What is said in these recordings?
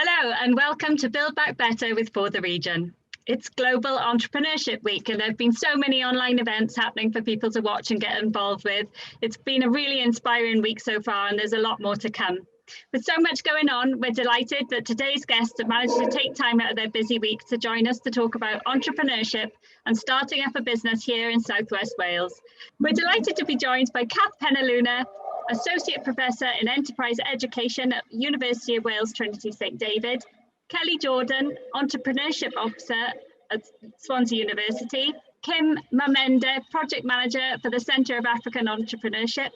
Hello and welcome to Build Back Better with For the Region. It's Global Entrepreneurship Week and there have been so many online events happening for people to watch and get involved with. It's been a really inspiring week so far and there's a lot more to come. With so much going on, we're delighted that today's guests have managed to take time out of their busy week to join us to talk about entrepreneurship and starting up a business here in South West Wales. We're delighted to be joined by Kathryn Penaluna, Associate Professor in Enterprise Education at University of Wales Trinity St David, Kelly Jordan, Entrepreneurship Officer at Swansea University, Kim Mamhende, Project Manager for the Centre of African Entrepreneurship,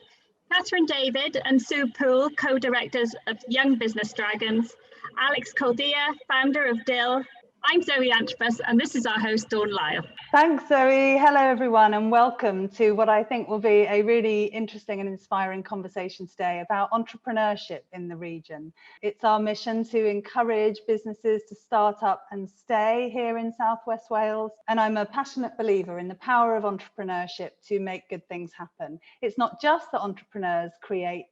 Kathryn David and Sue Poole, Co-Directors of Young Business Dragons, Alex-Ioan Coldea, Founder of Dill. I'm Zoe Antrobus and this is our host, Dawn Lyle. Thanks, Zoe. Hello, everyone, and welcome to what I think will be a really interesting and inspiring conversation today about entrepreneurship in the region. It's our mission to encourage businesses to start up and stay here in South West Wales. And I'm a passionate believer in the power of entrepreneurship to make good things happen. It's not just that entrepreneurs create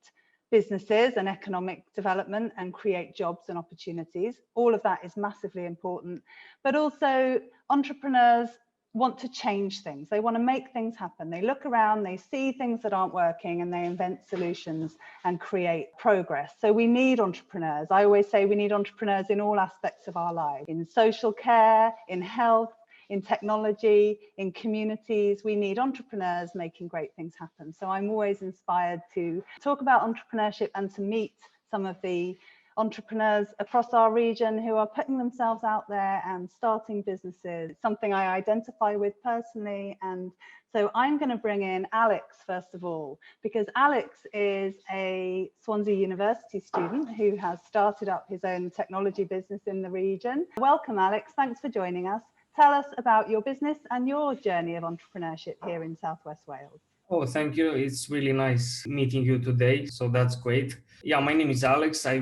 businesses and economic development and create jobs and opportunities. All of that is massively important, but also entrepreneurs want to change things. They want to make things happen. They look around, they see things that aren't working and they invent solutions and create progress. So we need entrepreneurs. I always say we need entrepreneurs in all aspects of our lives, in social care, in health, in technology, in communities. We need entrepreneurs making great things happen. So I'm always inspired to talk about entrepreneurship and to meet some of the entrepreneurs across our region who are putting themselves out there and starting businesses. It's something I identify with personally. And so I'm going to bring in Alex first of all, because Alex is a Swansea University student who has started up his own technology business in the region. Welcome, Alex. Thanks for joining us. Tell us about your business and your journey of entrepreneurship here in South West Wales. Oh, thank you. It's really nice meeting you today. So that's great. Yeah, my name is Alex. I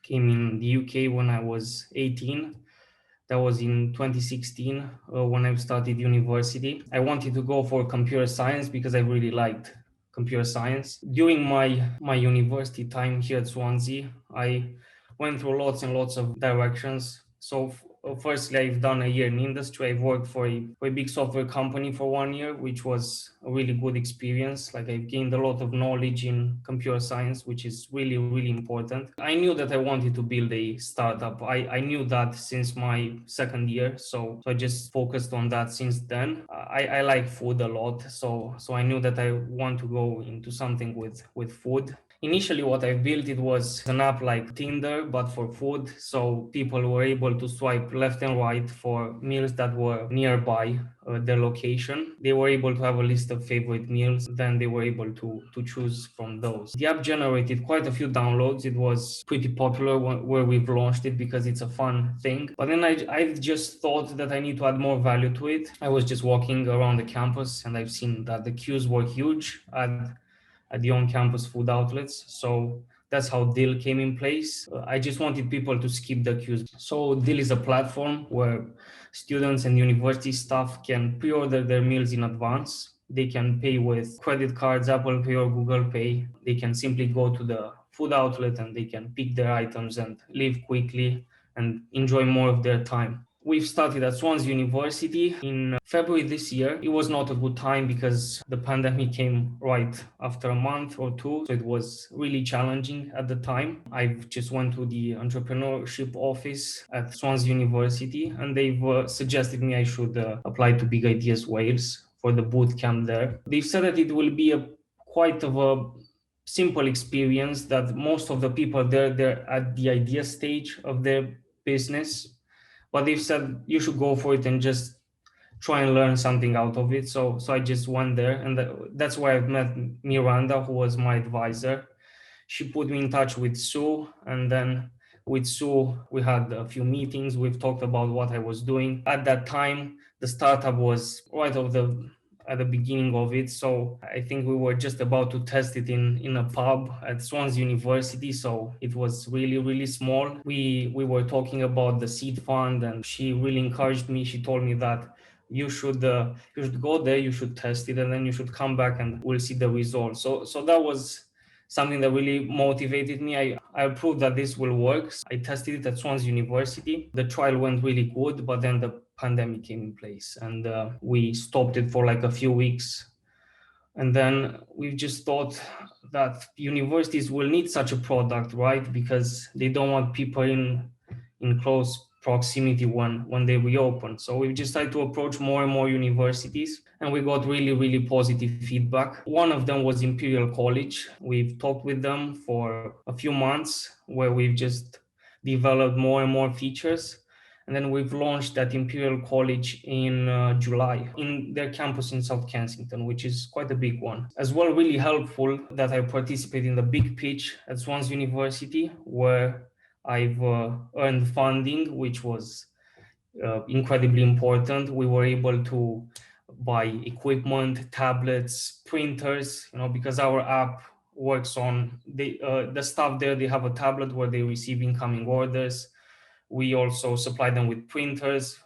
came in the UK when I was 18. That was in 2016 when I started university. I wanted to go for computer science because I really liked computer science. During my university time here at Swansea, I went through lots and lots of directions. So firstly, I've done a year in industry. I've worked for a big software company for 1 year, which was a really good experience. Like I've gained a lot of knowledge in computer science, which is really, really important. I knew that I wanted to build a startup. I knew that since my second year. So I just focused on that since then. I like food a lot. So I knew that I want to go into something with food. Initially, what I built, it was an app like Tinder, but for food. So people were able to swipe left and right for meals that were nearby their location. They were able to have a list of favorite meals. Then they were able to choose from those. The app generated quite a few downloads. It was pretty popular where we've launched it because it's a fun thing. But then I just thought that I need to add more value to it. I was just walking around the campus and I've seen that the queues were huge at the on-campus food outlets. So that's how Dill came in place. I just wanted people to skip the queues. So Dill is a platform where students and university staff can pre-order their meals in advance. They can pay with credit cards, Apple Pay or Google Pay. They can simply go to the food outlet and they can pick their items and leave quickly and enjoy more of their time. We've started at Swansea University in February this year. It was not a good time because the pandemic came right after a month or two. So it was really challenging at the time. I just went to the entrepreneurship office at Swansea University and they've suggested me I should apply to Big Ideas Wales for the boot camp there. They've said that it will be quite of a simple experience, that most of the people there, they're at the idea stage of their business. But they've said you should go for it and just try and learn something out of it. So I just went there, and that's where I've met Miranda, who was my advisor. She put me in touch with Sue, and then with Sue, we had a few meetings. We've talked about what I was doing. At that time, the startup was right at the beginning of it. So I think we were just about to test it in a pub at Swansea University. So it was really, really small. We were talking about the seed fund and she really encouraged me. She told me that you should go there, you should test it, and then you should come back and we'll see the results. So that was something that really motivated me. I proved that this will work. I tested it at Swansea University. The trial went really good, but then the pandemic came in place and we stopped it for like a few weeks. And then we've just thought that universities will need such a product, right? Because they don't want people in close proximity when they reopen. So we've just tried to approach more and more universities, and we got really, really positive feedback. One of them was Imperial College. We've talked with them for a few months where we've just developed more and more features. And then we've launched at Imperial College in July in their campus in South Kensington, which is quite a big one. As well, really helpful that I participate in the big pitch at Swansea University, where I've earned funding, which was incredibly important. We were able to buy equipment, tablets, printers, because our app works on the staff there. They have a tablet where they receive incoming orders. We also supply them with printers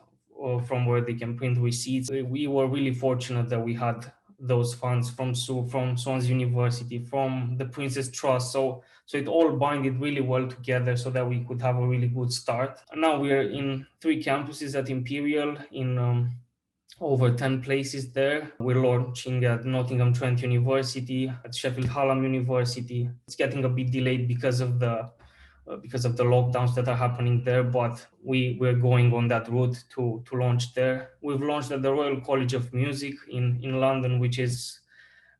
from where they can print receipts. We were really fortunate that we had those funds from Swansea University, from the Prince's Trust. So it all binded really well together so that we could have a really good start. And now we are in 3 campuses at Imperial, in over 10 places there. We're launching at Nottingham Trent University, at Sheffield Hallam University. It's getting a bit delayed because of the lockdowns that are happening there, but we're going on that route to launch there. We've launched at the Royal College of Music in London, which is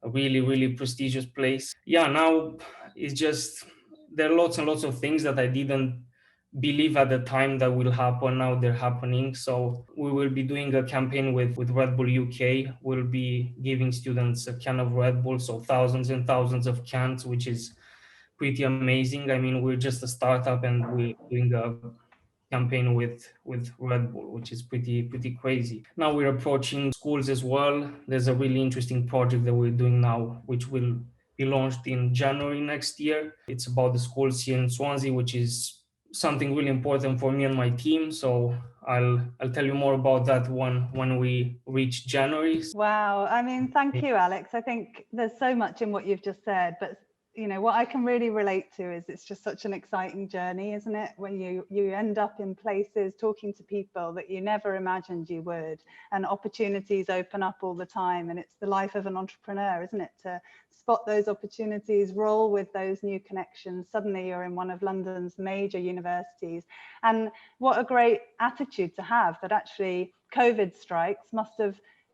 a really, really prestigious place. Yeah, now it's just, there are lots and lots of things that I didn't believe at the time that will happen. Now they're happening. So we will be doing a campaign with Red Bull UK. We'll be giving students a can of Red Bull, so thousands and thousands of cans, which is pretty amazing. I mean, we're just a startup and we're doing a campaign with Red Bull, which is pretty crazy. Now we're approaching schools as well. There's a really interesting project that we're doing now, which will be launched in January next year. It's about the schools here in Swansea, which is something really important for me and my team. So I'll tell you more about that when we reach January. Wow. I mean, thank you, Alex. I think there's so much in what you've just said, but what I can really relate to is it's just such an exciting journey, isn't it? When you end up in places talking to people that you never imagined you would, and opportunities open up all the time. And it's the life of an entrepreneur, isn't it? To spot those opportunities, roll with those new connections. Suddenly you're in one of London's major universities. And what a great attitude to have, that actually COVID strikes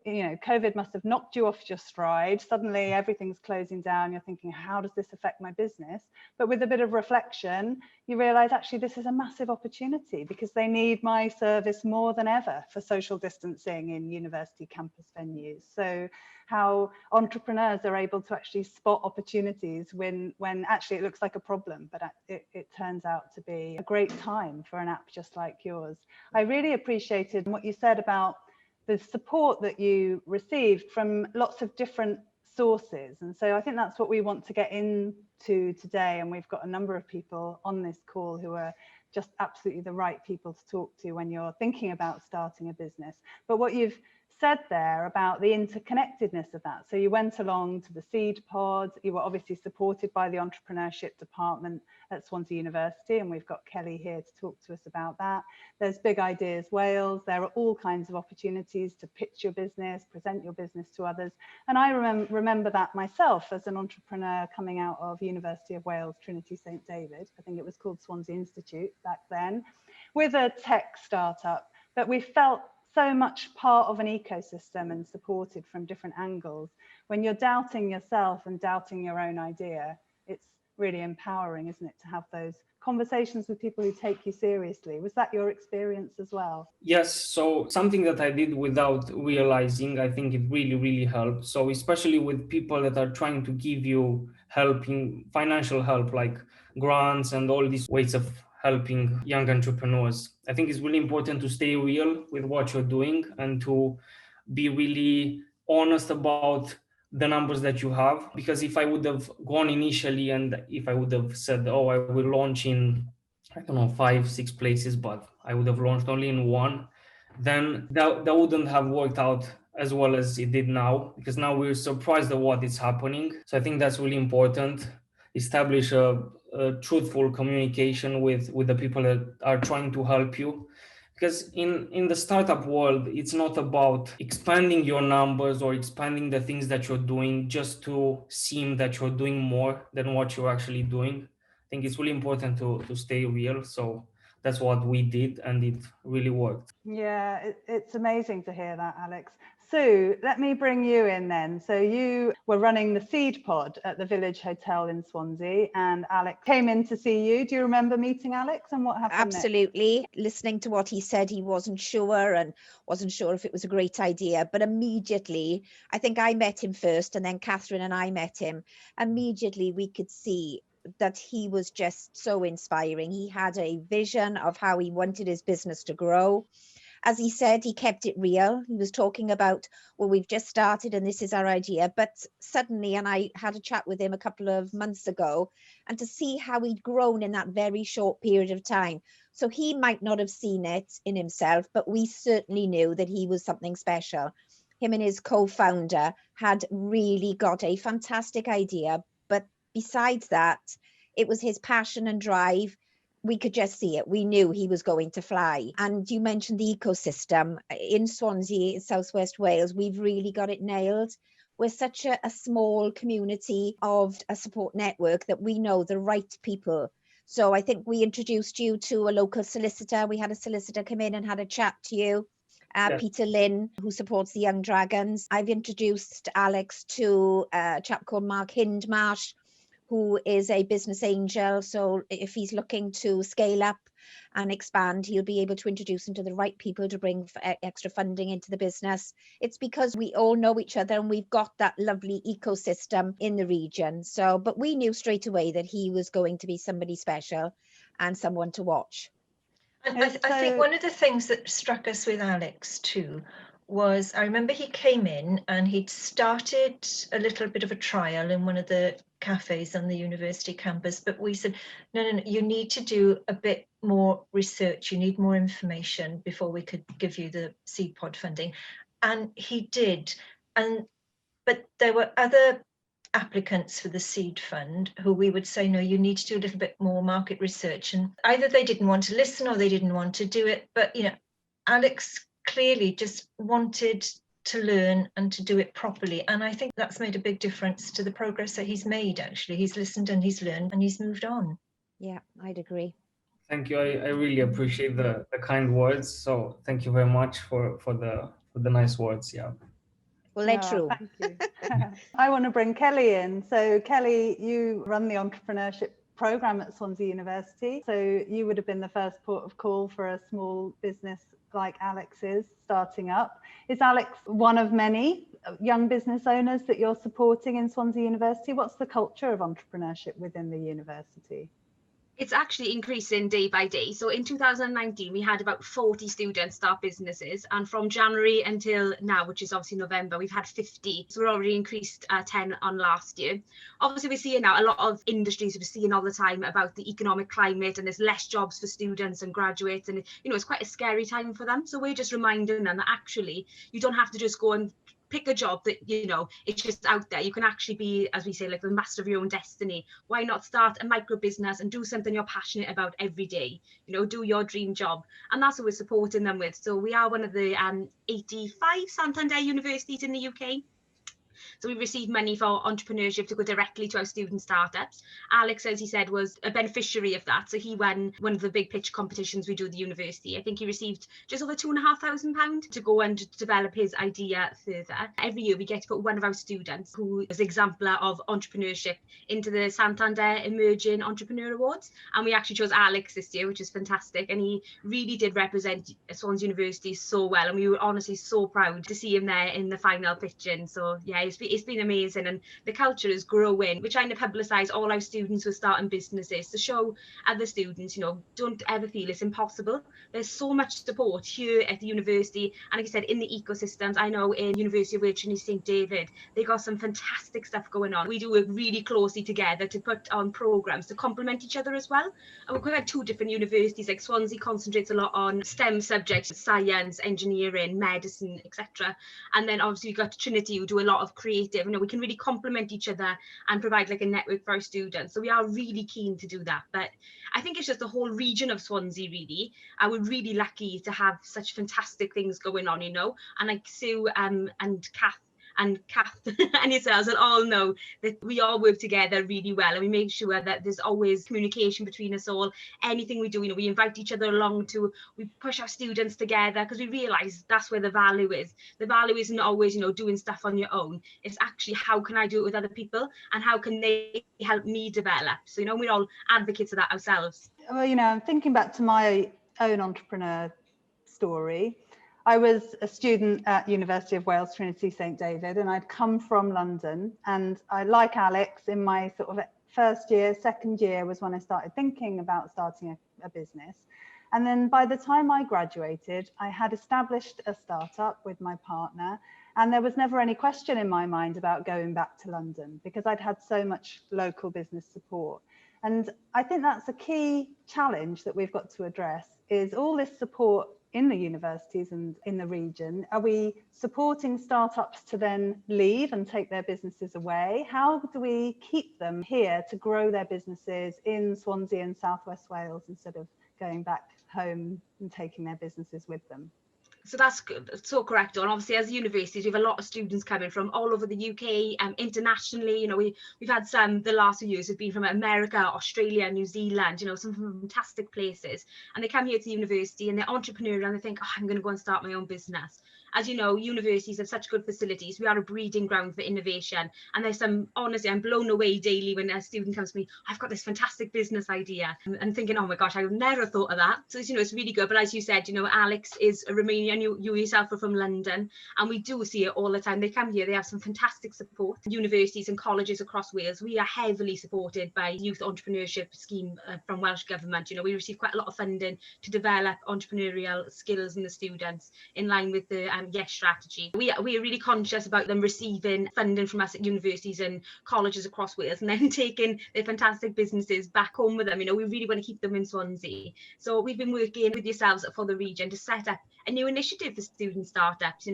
COVID must have knocked you off your stride. Suddenly everything's closing down. You're thinking, how does this affect my business? But with a bit of reflection, you realize actually this is a massive opportunity because they need my service more than ever for social distancing in university campus venues. So how entrepreneurs are able to actually spot opportunities when actually it looks like a problem, but it turns out to be a great time for an app just like yours. I really appreciated what you said about the support that you received from lots of different sources. And so I think that's what we want to get into today. And we've got a number of people on this call who are just absolutely the right people to talk to when you're thinking about starting a business. But what you've said there about the interconnectedness of that. So you went along to the seed pod, you were obviously supported by the entrepreneurship department at Swansea University, and we've got Kelly here to talk to us about that. There's Big Ideas Wales. There are all kinds of opportunities to pitch your business, present your business to others. And I remember that myself as an entrepreneur coming out of University of Wales, Trinity St David. I think it was called Swansea Institute back then, with a tech startup. But we felt so much part of an ecosystem and supported from different angles. When you're doubting yourself and doubting your own idea, it's really empowering, isn't it, to have those conversations with people who take you seriously. Was that your experience as well? Yes, so something that I did without realizing, I think it really, really helped. So especially with people that are trying to give you financial help, like grants and all these ways of helping young entrepreneurs. I think it's really important to stay real with what you're doing and to be really honest about the numbers that you have. Because if I would have gone initially and if I would have said, oh, I will launch in, 5-6 places, but I would have launched only in one, then that wouldn't have worked out as well as it did now, because now we're surprised at what is happening. So I think that's really important. establish a truthful communication with the people that are trying to help you. Because in the startup world, it's not about expanding your numbers or expanding the things that you're doing just to seem that you're doing more than what you're actually doing. I think it's really important to stay real. So that's what we did, and it really worked. Yeah, it's amazing to hear that, Alex. Sue, let me bring you in then. So you were running the seed pod at the Village Hotel in Swansea, and Alex came in to see you. Do you remember meeting Alex and what happened Absolutely. Next? Listening to what he said, he wasn't sure if it was a great idea. But immediately, I think I met him first, and then Kathryn and I met him. Immediately, we could see that he was just so inspiring. He had a vision of how he wanted his business to grow. As he said, he kept it real. He was talking about, well, we've just started and this is our idea. But suddenly, and I had a chat with him a couple of months ago, and to see how he'd grown in that very short period of time. So he might not have seen it in himself, but we certainly knew that he was something special. Him and his co-founder had really got a fantastic idea. But besides that, it was his passion and drive. We could just see it. We knew he was going to fly. And you mentioned the ecosystem. In Swansea, in Southwest Wales, we've really got it nailed. We're such a small community of a support network that we know the right people. So I think we introduced you to a local solicitor. We had a solicitor come in and had a chat to you. Peter Lynn, who supports the Young Dragons. I've introduced Alex to a chap called Mamhende, who is a business angel. So if he's looking to scale up and expand, he'll be able to introduce him to the right people to bring extra funding into the business. It's because we all know each other and we've got that lovely ecosystem in the region. So, but we knew straight away that he was going to be somebody special and someone to watch. And I think one of the things that struck us with Alex too was, I remember he came in and he'd started a little bit of a trial in one of the cafes on the university campus, but we said, no, you need to do a bit more research, you need more information before we could give you the seed pod funding. And he did. But there were other applicants for the seed fund who we would say, no, you need to do a little bit more market research. And either they didn't want to listen or they didn't want to do it. But, Alex clearly just wanted to learn and to do it properly. And I think that's made a big difference to the progress that he's made, actually. He's listened and he's learned and he's moved on. Yeah, I'd agree. Thank you. I really appreciate the kind words. So thank you very much for the nice words. Yeah. Well, they're true. Thank you. I want to bring Kelly in. So Kelly, you run the entrepreneurship program at Swansea University. So you would have been the first port of call for a small business like Alex's starting up. Is Alex one of many young business owners that you're supporting in Swansea University? What's the culture of entrepreneurship within the university? It's actually increasing day by day. So in 2019, we had about 40 students start businesses. And from January until now, which is obviously November, we've had 50. So we're already increased 10 on last year. Obviously, we're seeing now a lot of industries, we're seeing all the time about the economic climate and there's less jobs for students and graduates. And, it's quite a scary time for them. So we're just reminding them that actually, you don't have to just go and pick a job that, it's just out there. You can actually be, as we say, like the master of your own destiny. Why not start a micro business and do something you're passionate about every day? Do your dream job. And that's what we're supporting them with. So we are one of the 85 Santander universities in the UK. So we received money for entrepreneurship to go directly to our student startups. Alex, as he said, was a beneficiary of that. So he won one of the big pitch competitions we do at the university. I think he received just over £2,500 to go and develop his idea further. Every year we get to put one of our students who is an exemplar of entrepreneurship into the Santander Emerging Entrepreneur Awards. And we actually chose Alex this year, which is fantastic. And he really did represent Swansea University so well. And we were honestly so proud to see him there in the final pitching. So yeah, it's been amazing, and the culture is growing. We're trying to publicise all our students who are starting businesses to show other students, don't ever feel it's impossible. There's so much support here at the university, and like I said, in the ecosystems. I know in University of Trinity St David, they got some fantastic stuff going on. We do work really closely together to put on programmes to complement each other as well. And we've got like two different universities. Like Swansea concentrates a lot on STEM subjects, science, engineering, medicine, etc. And then obviously we've got Trinity, who do a lot of creative. We can really complement each other and provide like a network for our students. So we are really keen to do that. But I think it's just the whole region of Swansea, really. We're really lucky to have such fantastic things going on, and like Sue and Kath and yourselves will all know that we all work together really well, and we make sure that there's always communication between us all. Anything we do, we invite each other along we push our students together, because we realise that's where the value is. The value isn't always, doing stuff on your own. It's actually, how can I do it with other people, and how can they help me develop? So, we're all advocates of that ourselves. Well, I'm thinking back to my own entrepreneur story. I was a student at University of Wales, Trinity, St David, and I'd come from London. And I, like Alex, in my sort of first year, second year was when I started thinking about starting a business. And then by the time I graduated, I had established a startup with my partner, and there was never any question in my mind about going back to London, because I'd had so much local business support. And I think that's a key challenge that we've got to address, is all this support in the universities and in the region. Are we supporting startups to then leave and take their businesses away? How do we keep them here to grow their businesses in Swansea and South West Wales, instead of going back home and taking their businesses with them? So that's good. So correct. And obviously, as universities, we have a lot of students coming from all over the UK, internationally. We've had some, the last few years have been from America, Australia, New Zealand, some fantastic places. And they come here to the university and they're entrepreneurial, and they think, I'm going to go and start my own business. As you know, universities have such good facilities. We are a breeding ground for innovation. And there's honestly, I'm blown away daily when a student comes to me, I've got this fantastic business idea, and thinking, oh my gosh, I would never thought of that. So, it's really good. But as you said, Alex is a Romanian, you yourself are from London, and we do see it all the time. They come here, they have some fantastic support. Universities and colleges across Wales, we are heavily supported by Youth Entrepreneurship Scheme from Welsh Government. We receive quite a lot of funding to develop entrepreneurial skills in the students, in line with the Yes strategy. We are really conscious about them receiving funding from us at universities and colleges across Wales, and then taking their fantastic businesses back home with them. We really want to keep them in Swansea. So we've been working with yourselves for the region to set up a new initiative for student startups.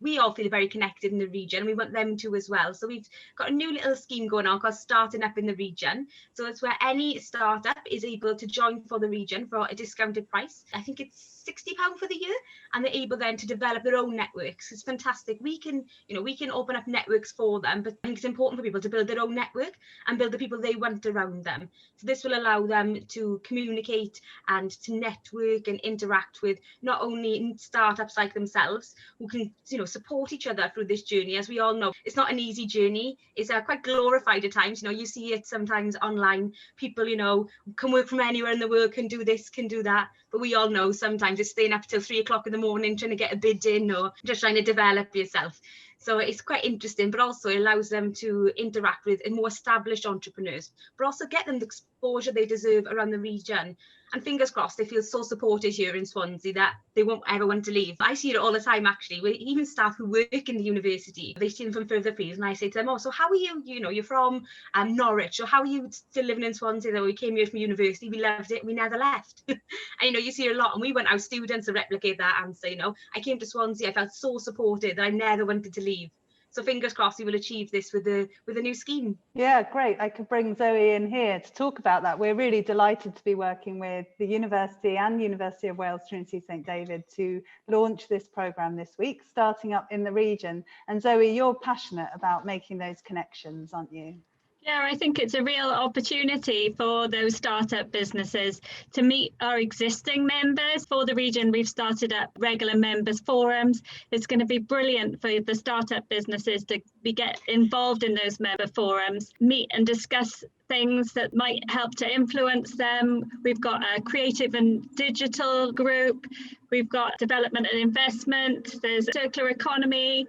We all feel very connected in the region, and we want them to as well. So we've got a new little scheme going on called Starting Up in the Region. So it's where any startup is able to join for the region for a discounted price. I think it's £60 for the year, and they're able then to develop their own networks. It's fantastic. We can open up networks for them, but I think it's important for people to build their own network and build the people they want around them. So this will allow them to communicate and to network and interact with not only startups like themselves, who can support each other through this journey. As we all know, it's not an easy journey. It's quite glorified at times. You see it sometimes online. People can work from anywhere in the world, can do this, can do that, but we all know sometimes it's staying up till 3 o'clock in the morning trying to get a bid in, or just trying to develop yourself. So it's quite interesting, but also it allows them to interact with more established entrepreneurs, but also get them the exposure they deserve around the region. And fingers crossed, they feel so supported here in Swansea that they won't ever want to leave. I see it all the time, actually, with even staff who work in the university. They see them from further fields, and I say to them, so how are you? You're from Norwich, or how are you still living in Swansea? Though we came here from university, we loved it, we never left. And you see a lot, and we want our students to replicate that answer. I came to Swansea, I felt so supported that I never wanted to leave. So fingers crossed we will achieve this with a new scheme. Yeah, great. I could bring Zoe in here to talk about that. We're really delighted to be working with the University and University of Wales, Trinity St David, to launch this programme this week, Starting Up in the Region. And Zoe, you're passionate about making those connections, aren't you? Yeah, I think it's a real opportunity for those startup businesses to meet our existing members. For the region, we've started up regular members forums. It's going to be brilliant for the startup businesses to get involved in those member forums, meet and discuss things that might help to influence them. We've got a creative and digital group. We've got development and investment. There's circular economy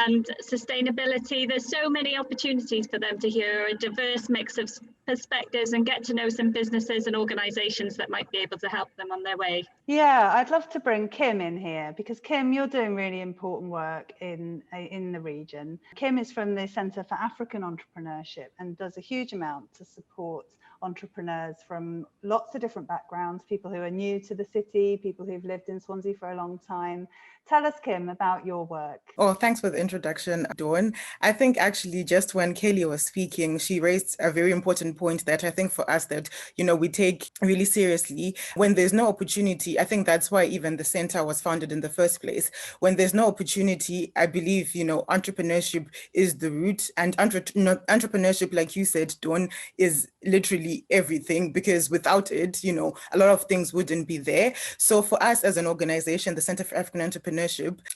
and sustainability. There's so many opportunities for them to hear a diverse mix of perspectives and get to know some businesses and organisations that might be able to help them on their way. Yeah, I'd love to bring Kim in here because Kim, you're doing really important work in the region. Kim is from the Centre for African Entrepreneurship and does a huge amount to support entrepreneurs from lots of different backgrounds, people who are new to the city, people who've lived in Swansea for a long time. Tell us, Kim, about your work. Oh, thanks for the introduction, Dawn. I think actually just when Kelly was speaking, she raised a very important point that I think for us that, we take really seriously. When there's no opportunity, I think that's why even the center was founded in the first place. When there's no opportunity, I believe, entrepreneurship is the root, and entrepreneurship, like you said, Dawn, is literally everything, because without it, a lot of things wouldn't be there. So for us as an organization, the Center for African Entrepreneurship,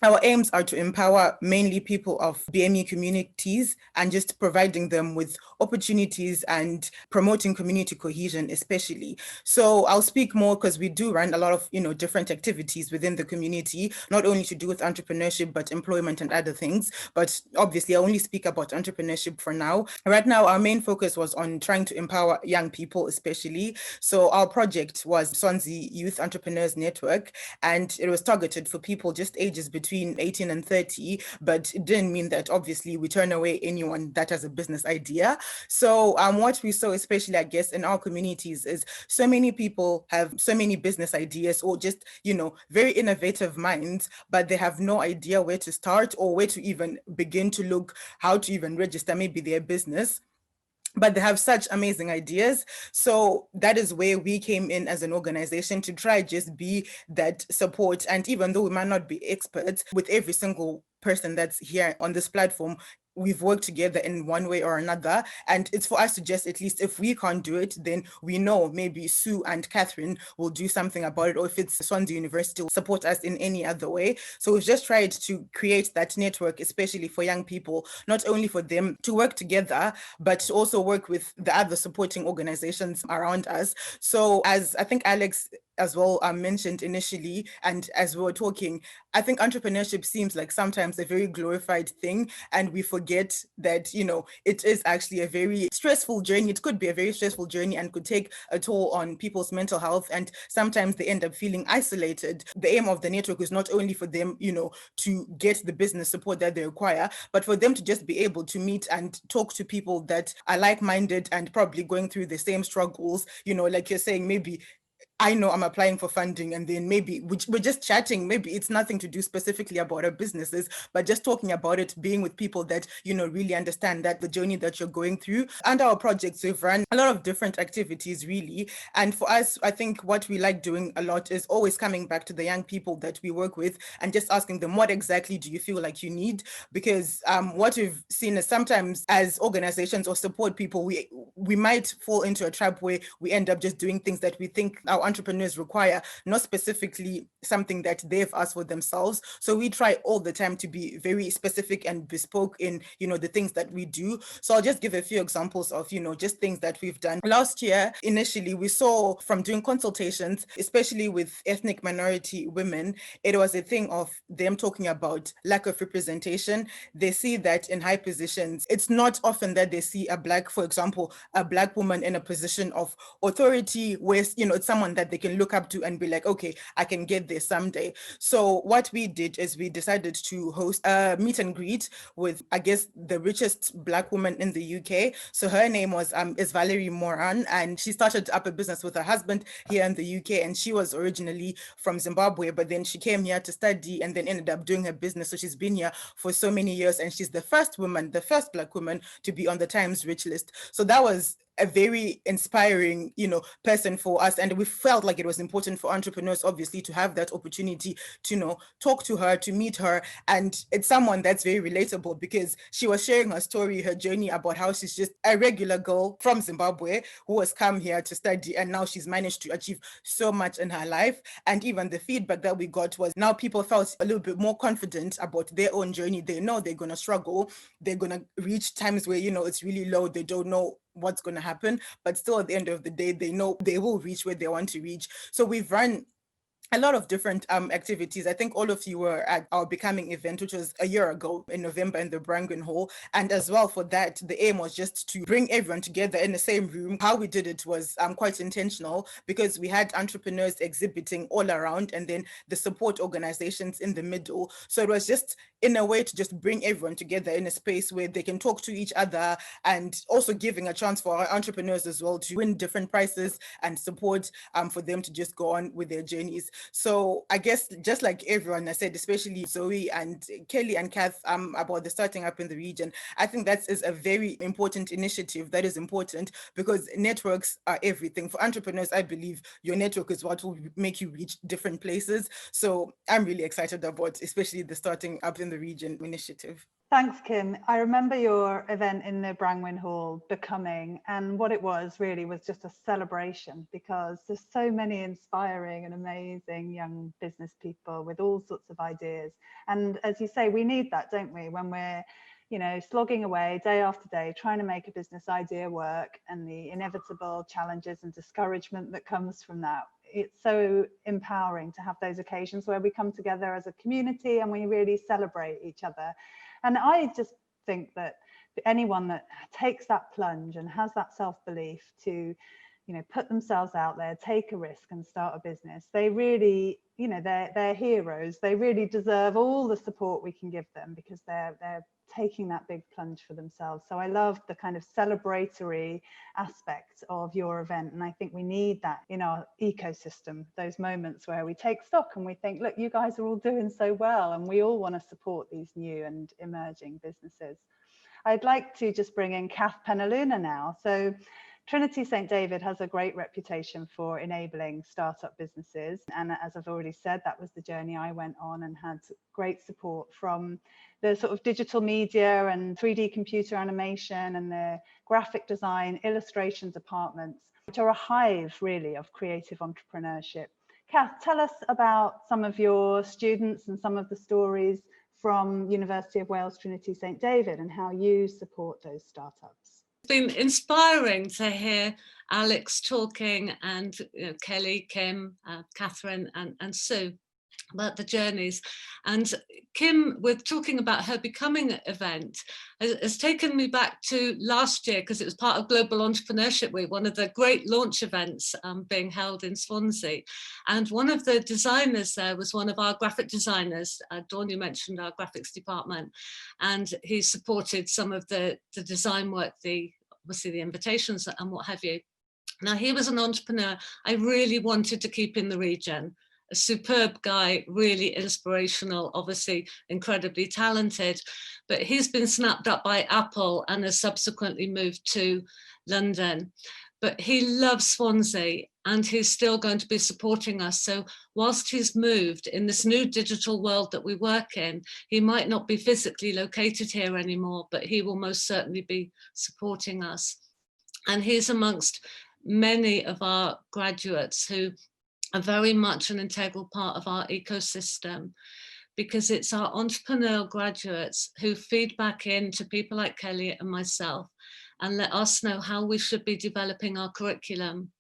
our aims are to empower mainly people of BME communities and just providing them with opportunities and promoting community cohesion, especially. So I'll speak more because we do run a lot of, different activities within the community, not only to do with entrepreneurship, but employment and other things. But obviously I only speak about entrepreneurship for now. Right now, our main focus was on trying to empower young people, especially. So our project was Swansea Youth Entrepreneurs Network, and it was targeted for people just ages between 18 and 30, but it didn't mean that obviously we turn away anyone that has a business idea. So what we saw, especially I guess in our communities, is so many people have so many business ideas or just, very innovative minds, but they have no idea where to start or where to even begin to look, how to even register maybe their business. But they have such amazing ideas. So that is where we came in as an organization to try just be that support. And even though we might not be experts, with every single person that's here on this platform, we've worked together in one way or another. And it's for us to just, at least if we can't do it, then we know maybe Sue and Kathryn will do something about it, or if it's Swansea University, will support us in any other way. So we've just tried to create that network, especially for young people, not only for them to work together, but to also work with the other supporting organizations around us. So as I think Alex as well mentioned initially, and as we were talking, I think entrepreneurship seems like sometimes a very glorified thing, and we forget that, it is actually a very stressful journey. It could be a very stressful journey and could take a toll on people's mental health, and sometimes they end up feeling isolated. The aim of the network is not only for them, to get the business support that they require, but for them to just be able to meet and talk to people that are like-minded and probably going through the same struggles. Like you're saying, maybe I know I'm applying for funding, and then maybe we're just chatting. Maybe it's nothing to do specifically about our businesses, but just talking about it, being with people that, really understand that the journey that you're going through. And our projects, we've run a lot of different activities, really. And for us, I think what we like doing a lot is always coming back to the young people that we work with and just asking them, what exactly do you feel like you need? Because what we've seen is sometimes as organizations or support people, we might fall into a trap where we end up just doing things that we think our entrepreneurs require, not specifically something that they've asked for themselves. So we try all the time to be very specific and bespoke in, the things that we do. So I'll just give a few examples of, just things that we've done. Last year, initially, we saw from doing consultations, especially with ethnic minority women, it was a thing of them talking about lack of representation. They see that in high positions, it's not often that they see for example, a Black woman in a position of authority where, it's someone that they can look up to and be like, okay, I can get there someday. So what we did is we decided to host a meet and greet with, I guess, the richest Black woman in the UK. So her name is Valerie Moran, and she started up a business with her husband here in the UK. And she was originally from Zimbabwe, but then she came here to study and then ended up doing her business. So she's been here for so many years, and she's the first Black woman to be on the Times Rich list. So that was a very inspiring, person for us. And we felt like it was important for entrepreneurs, obviously, to have that opportunity to, talk to her, to meet her. And it's someone that's very relatable because she was sharing her story, her journey about how she's just a regular girl from Zimbabwe who has come here to study. And now she's managed to achieve so much in her life. And even the feedback that we got was now people felt a little bit more confident about their own journey. They know they're going to struggle. They're going to reach times where, it's really low. They don't know what's going to happen, but still at the end of the day, they know they will reach where they want to reach. So we've run a lot of different activities. I think all of you were at our Becoming event, which was a year ago in November in the Brangwyn Hall. And as well for that, the aim was just to bring everyone together in the same room. How we did it was quite intentional, because we had entrepreneurs exhibiting all around and then the support organizations in the middle. So it was just in a way to just bring everyone together in a space where they can talk to each other, and also giving a chance for our entrepreneurs as well to win different prizes and support for them to just go on with their journeys. So I guess just like everyone has said, especially Zoe and Kelly and Kath, about the starting up in the region, I think that is a very important initiative that is important, because networks are everything. For entrepreneurs, I believe your network is what will make you reach different places. So I'm really excited about especially the starting up in the region initiative. Thanks, Kim. I remember your event in the Brangwyn Hall, Becoming, and what it was really was just a celebration, because there's so many inspiring and amazing young business people with all sorts of ideas. And as you say, we need that, don't we, when we're, you know, slogging away day after day, trying to make a business idea work, and the inevitable challenges and discouragement that comes from that. It's so empowering to have those occasions where we come together as a community and we really celebrate each other. And I just think that anyone that takes that plunge and has that self-belief to, you know, put themselves out there, take a risk and start a business, they really, you know, they're heroes. They really deserve all the support we can give them, because they're taking that big plunge for themselves. So I love the kind of celebratory aspect of your event, and I think we need that in our ecosystem, those moments where we take stock and we think, look, you guys are all doing so well, and we all want to support these new and emerging businesses. I'd like to just bring in Kathryn Penaluna now. So Trinity St. David has a great reputation for enabling startup businesses. And as I've already said, that was the journey I went on, and had great support from the sort of digital media and 3D computer animation and the graphic design illustration departments, which are a hive really of creative entrepreneurship. Kath, tell us about some of your students and some of the stories from University of Wales Trinity St. David, and how you support those startups. It's been inspiring to hear Alex talking, and Kelly, Kim, Kathryn and Sue about the journeys. And Kim, with talking about her Becoming event, has taken me back to last year, because it was part of Global Entrepreneurship Week, one of the great launch events being held in Swansea. And one of the designers there was one of our graphic designers. Dawn, you mentioned our graphics department, and he supported some of the design work, obviously the invitations and what have you. Now, he was an entrepreneur I really wanted to keep in the region. A superb guy, really inspirational, obviously incredibly talented, but he's been snapped up by Apple and has subsequently moved to London. But he loves Swansea, and he's still going to be supporting us. So whilst he's moved in this new digital world that we work in, he might not be physically located here anymore, but he will most certainly be supporting us. And he's amongst many of our graduates who are very much an integral part of our ecosystem, because it's our entrepreneurial graduates who feed back into people like Kelly and myself and let us know how we should be developing our curriculum.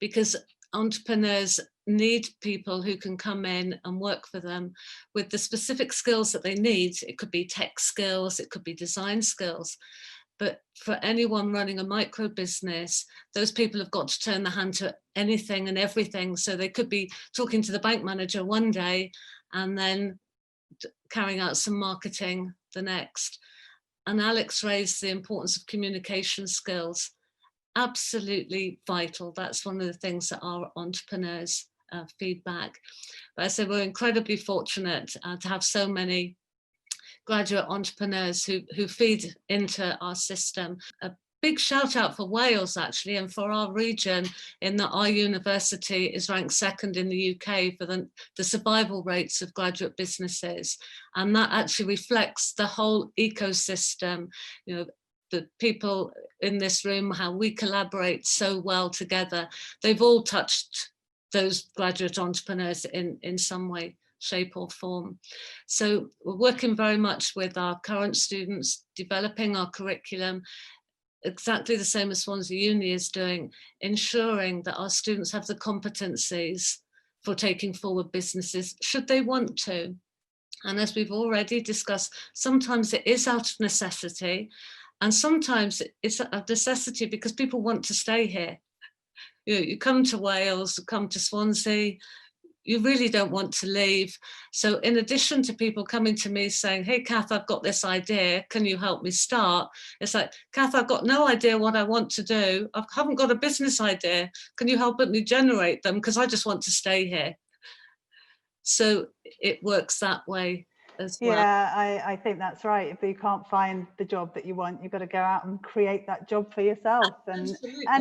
Because entrepreneurs need people who can come in and work for them with the specific skills that they need. It could be tech skills, it could be design skills. But for anyone running a micro business, those people have got to turn their hand to anything and everything. So they could be talking to the bank manager one day and then carrying out some marketing the next. And Alex raised the importance of communication skills. Absolutely vital. That's one of the things that our entrepreneurs feedback. But I say we're incredibly fortunate to have so many graduate entrepreneurs who feed into our system. A big shout out for Wales actually, and for our region, in that our university is ranked second in the UK for the survival rates of graduate businesses. And that actually reflects the whole ecosystem, you know, the people in this room, how we collaborate so well together. They've all touched those graduate entrepreneurs in some way, shape or form. So we're working very much with our current students, developing our curriculum, exactly the same as Swansea Uni is doing, ensuring that our students have the competencies for taking forward businesses, should they want to. And as we've already discussed, sometimes it is out of necessity, and sometimes it's a necessity because people want to stay here. You come to Wales, come to Swansea, you really don't want to leave. So in addition to people coming to me saying, hey, Kath, I've got this idea, can you help me start? It's like, Kath, I've got no idea what I want to do. I haven't got a business idea. Can you help me generate them? Because I just want to stay here. So it works that way as well. Yeah, I think that's right. If you can't find the job that you want, you've got to go out and create that job for yourself. And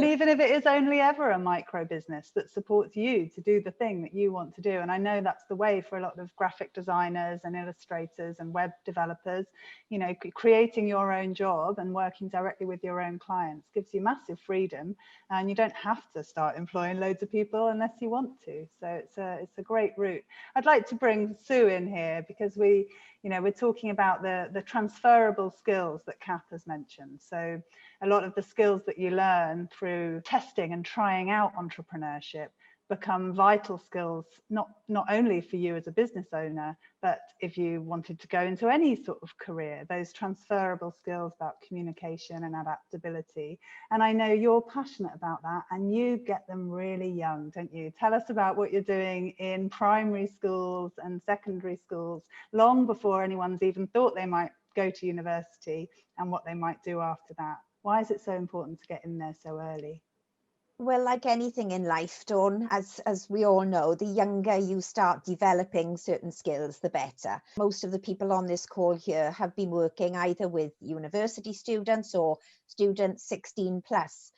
even if it is only ever a micro business that supports you to do the thing that you want to do. And I know that's the way for a lot of graphic designers and illustrators and web developers. You know, creating your own job and working directly with your own clients gives you massive freedom, and you don't have to start employing loads of people unless you want to. So it's a great route. I'd like to bring Sue in here because we're talking about the transferable skills that Kath has mentioned. So a lot of the skills that you learn through testing and trying out entrepreneurship become vital skills, not only for you as a business owner, but if you wanted to go into any sort of career, those transferable skills about communication and adaptability. And I know you're passionate about that, and you get them really young, don't you? Tell us about what you're doing in primary schools and secondary schools, long before anyone's even thought they might go to university, and what they might do after that. Why is it so important to get in there so early? Well, like anything in life, Dawn, as we all know, the younger you start developing certain skills, the better. Most of the people on this call here have been working either with university students or students 16 plus.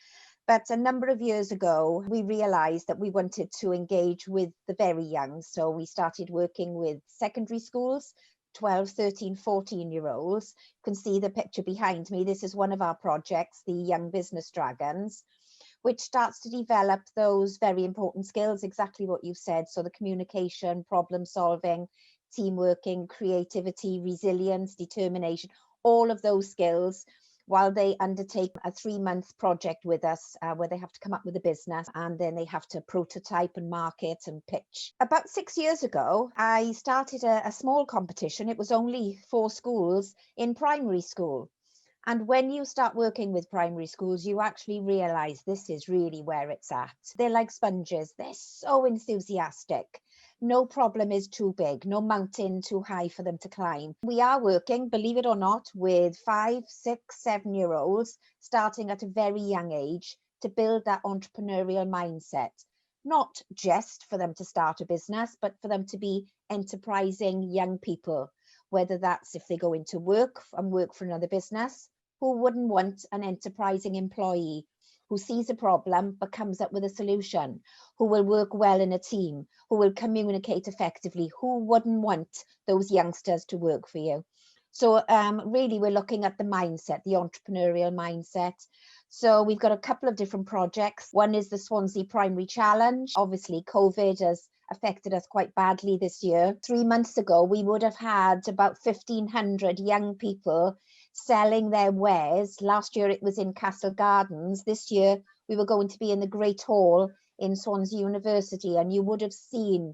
But a number of years ago, we realised that we wanted to engage with the very young. So we started working with secondary schools, 12, 13, 14-year-olds. You can see the picture behind me. This is one of our projects, the Young Business Dragons, which starts to develop those very important skills, exactly what you said. So the communication, problem solving, team working, creativity, resilience, determination, all of those skills, while they undertake a 3-month project with us where they have to come up with a business, and then they have to prototype and market and pitch. About 6 years ago, I started a small competition. It was only 4 schools in primary school. And when you start working with primary schools, you actually realise this is really where it's at. They're like sponges. They're so enthusiastic. No problem is too big, no mountain too high for them to climb. We are working, believe it or not, with 5, 6, 7-year-olds, starting at a very young age, to build that entrepreneurial mindset. Not just for them to start a business, but for them to be enterprising young people. Whether that's if they go into work and work for another business, who wouldn't want an enterprising employee who sees a problem but comes up with a solution, who will work well in a team, who will communicate effectively? Who wouldn't want those youngsters to work for you? So really, we're looking at the mindset, the entrepreneurial mindset. So we've got a couple of different projects. One is the Swansea Primary Challenge. Obviously, COVID has affected us quite badly this year. 3 months ago, we would have had about 1,500 young people selling their wares. Last year, it was in Castle Gardens. This year, we were going to be in the Great Hall in Swansea University, and you would have seen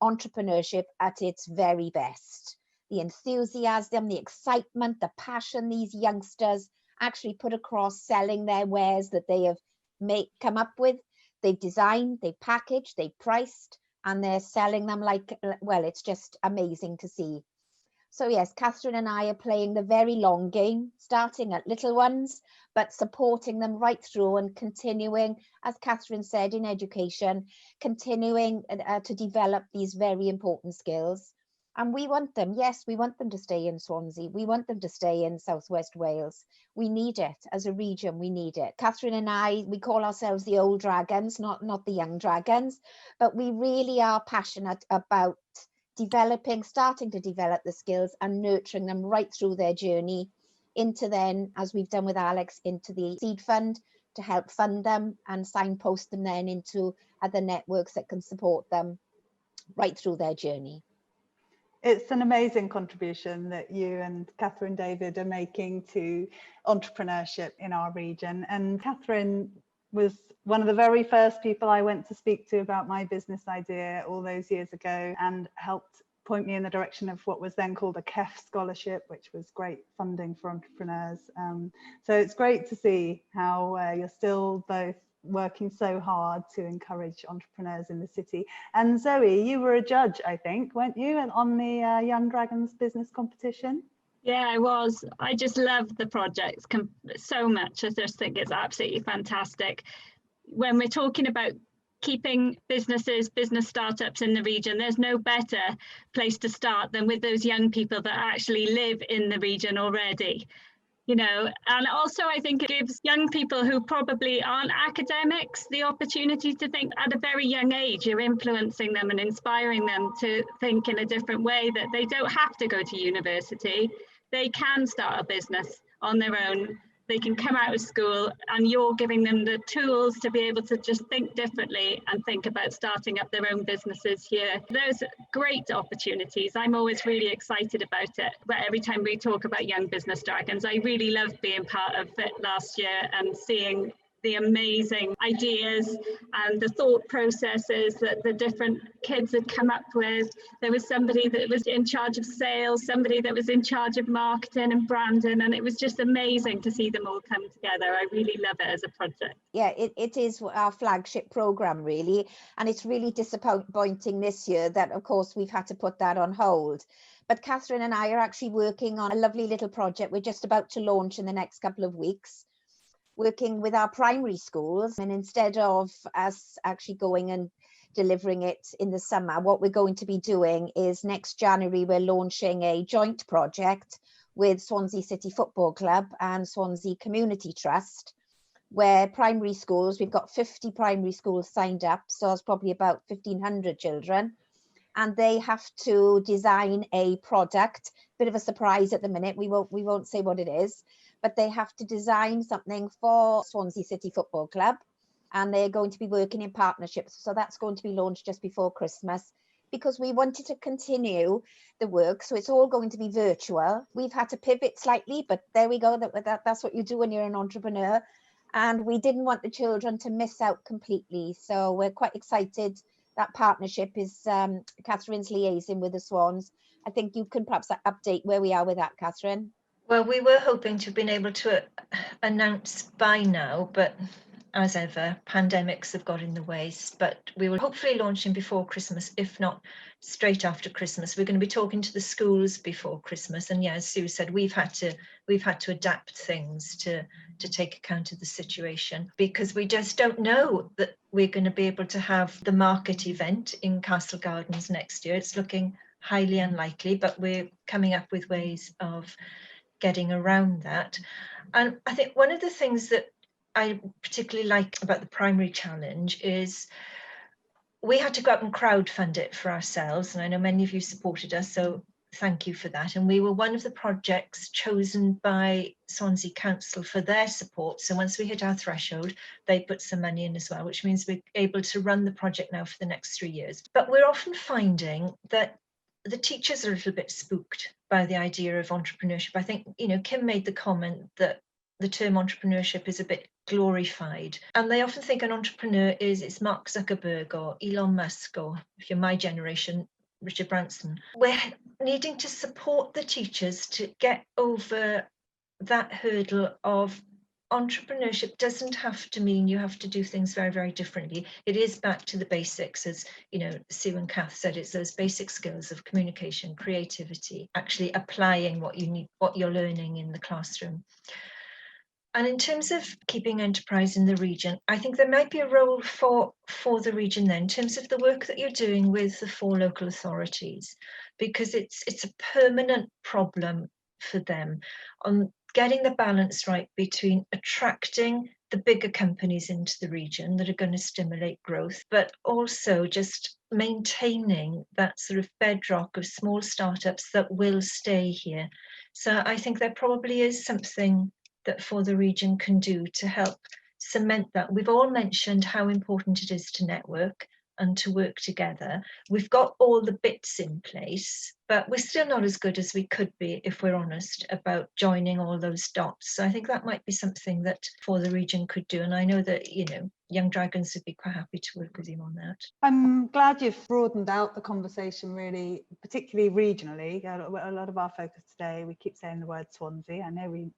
entrepreneurship at its very best. The enthusiasm, the excitement, the passion these youngsters actually put across selling their wares that they have come up with. They've designed, they've packaged, they've priced, and they're selling them like, well, it's just amazing to see. So yes, Kathryn and I are playing the very long game, starting at little ones, but supporting them right through and continuing, as Kathryn said, in education, continuing to develop these very important skills. And we want them, yes, we want them to stay in Swansea. We want them to stay in Southwest Wales. We need it as a region, we need it. Kathryn and I, we call ourselves the old dragons, not the young dragons, but we really are passionate about starting to develop the skills and nurturing them right through their journey into then, as we've done with Alex, into the seed fund to help fund them and signpost them then into other networks that can support them right through their journey. It's an amazing contribution that you and Kathryn David are making to entrepreneurship in our region. And Kathryn, was one of the very first people I went to speak to about my business idea all those years ago, and helped point me in the direction of what was then called a KEF scholarship, which was great funding for entrepreneurs. So it's great to see how you're still both working so hard to encourage entrepreneurs in the city. And Zoe, you were a judge, I think, weren't you, on the Young Dragons business competition? Yeah, I was. I just love the project so much. I just think it's absolutely fantastic. When we're talking about keeping business startups in the region, there's no better place to start than with those young people that actually live in the region already. You know, and also I think it gives young people who probably aren't academics the opportunity to think at a very young age. You're influencing them and inspiring them to think in a different way, that they don't have to go to university. They can start a business on their own. They can come out of school, and you're giving them the tools to be able to just think differently and think about starting up their own businesses here. Those great opportunities. I'm always really excited about it. But every time we talk about Young Business Dragons, I really loved being part of it last year and seeing the amazing ideas and the thought processes that the different kids had come up with. There was somebody that was in charge of sales, somebody that was in charge of marketing and branding, and it was just amazing to see them all come together. I really love it as a project. Yeah, it is our flagship program, really, and it's really disappointing this year that, of course, we've had to put that on hold. But Kathryn and I are actually working on a lovely little project we're just about to launch in the next couple of weeks, working with our primary schools. And instead of us actually going and delivering it in the summer, what we're going to be doing is next January, we're launching a joint project with Swansea City Football Club and Swansea Community Trust, where primary schools, we've got 50 primary schools signed up, so it's probably about 1,500 children, and they have to design a product. Bit of a surprise at the minute, we won't say what it is, but they have to design something for Swansea City Football Club, and they're going to be working in partnerships. So that's going to be launched just before Christmas, because we wanted to continue the work. So it's all going to be virtual. We've had to pivot slightly, but there we go. That's what you do when you're an entrepreneur. And we didn't want the children to miss out completely. So we're quite excited. That partnership is Kathryn's liaising with the Swans. I think you can perhaps update where we are with that, Kathryn. Well, we were hoping to have been able to announce by now, but as ever, pandemics have got in the way. But we will hopefully launching before Christmas, if not straight after Christmas. We're going to be talking to the schools before Christmas, and yeah, as Sue said, we've had to adapt things to take account of the situation, because we just don't know that we're going to be able to have the market event in Castle Gardens next year. It's looking highly unlikely, but we're coming up with ways of getting around that. And I think one of the things that I particularly like about the primary challenge is we had to go out and crowdfund it for ourselves, and I know many of you supported us, so thank you for that. And we were one of the projects chosen by Swansea Council for their support. So once we hit our threshold, they put some money in as well, which means we're able to run the project now for the next 3 years. But we're often finding that the teachers are a little bit spooked by the idea of entrepreneurship. I think, you know, Kim made the comment that the term entrepreneurship is a bit glorified, and they often think an entrepreneur it's Mark Zuckerberg or Elon Musk, or if you're my generation, Richard Branson. We're needing to support the teachers to get over that hurdle of entrepreneurship doesn't have to mean you have to do things very, very differently. It is back to the basics, as you know, Sue and Kath said, it's those basic skills of communication, creativity, actually applying what you're learning in the classroom. And in terms of keeping enterprise in the region, I think there might be a role for the region then, in terms of the work that you're doing with the 4 local authorities, because it's a permanent problem for them on getting the balance right between attracting the bigger companies into the region that are going to stimulate growth, but also just maintaining that sort of bedrock of small startups that will stay here. So I think there probably is something that For the Region can do to help cement that. We've all mentioned how important it is to network, and to work together. We've got all the bits in place, but we're still not as good as we could be, if we're honest, about joining all those dots. So I think that might be something that For the Region could do. And I know that, Young Dragons would be quite happy to work with you on that. I'm glad you've broadened out the conversation really, particularly regionally. A lot of our focus today, we keep saying the word Swansea. I know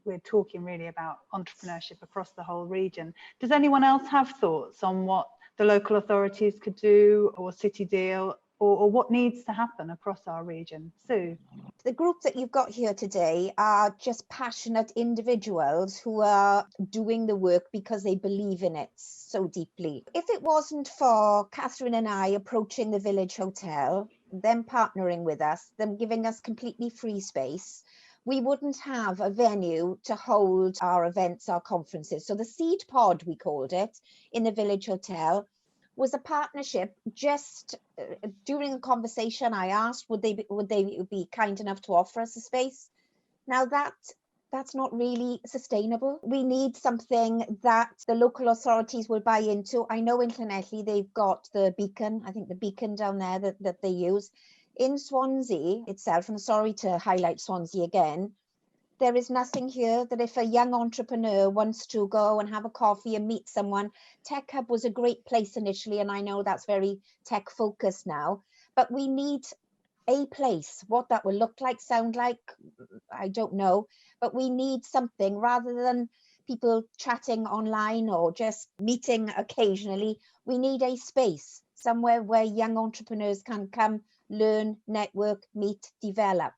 we're talking really about entrepreneurship across the whole region. Does anyone else have thoughts on what the local authorities could do, or City Deal, or what needs to happen across our region? Sue? The group that you've got here today are just passionate individuals who are doing the work because they believe in it so deeply. If it wasn't for Kathryn and I approaching the Village Hotel, them partnering with us, them giving us completely free space, we wouldn't have a venue to hold our events, our conferences. So the Seed Pod, we called it, in the Village Hotel, was a partnership. Just during a conversation, I asked, would they be kind enough to offer us a space? Now that's not really sustainable. We need something that the local authorities will buy into. I know in Llanelli they've got the beacon, I think the beacon down there that they use. In Swansea itself, and I'm sorry to highlight Swansea again, there is nothing here that if a young entrepreneur wants to go and have a coffee and meet someone, Tech Hub was a great place initially, and I know that's very tech focused now, but we need a place. What that will look like, sound like, I don't know, but we need something rather than people chatting online or just meeting occasionally. We need a space, somewhere where young entrepreneurs can come, learn, network, meet, develop.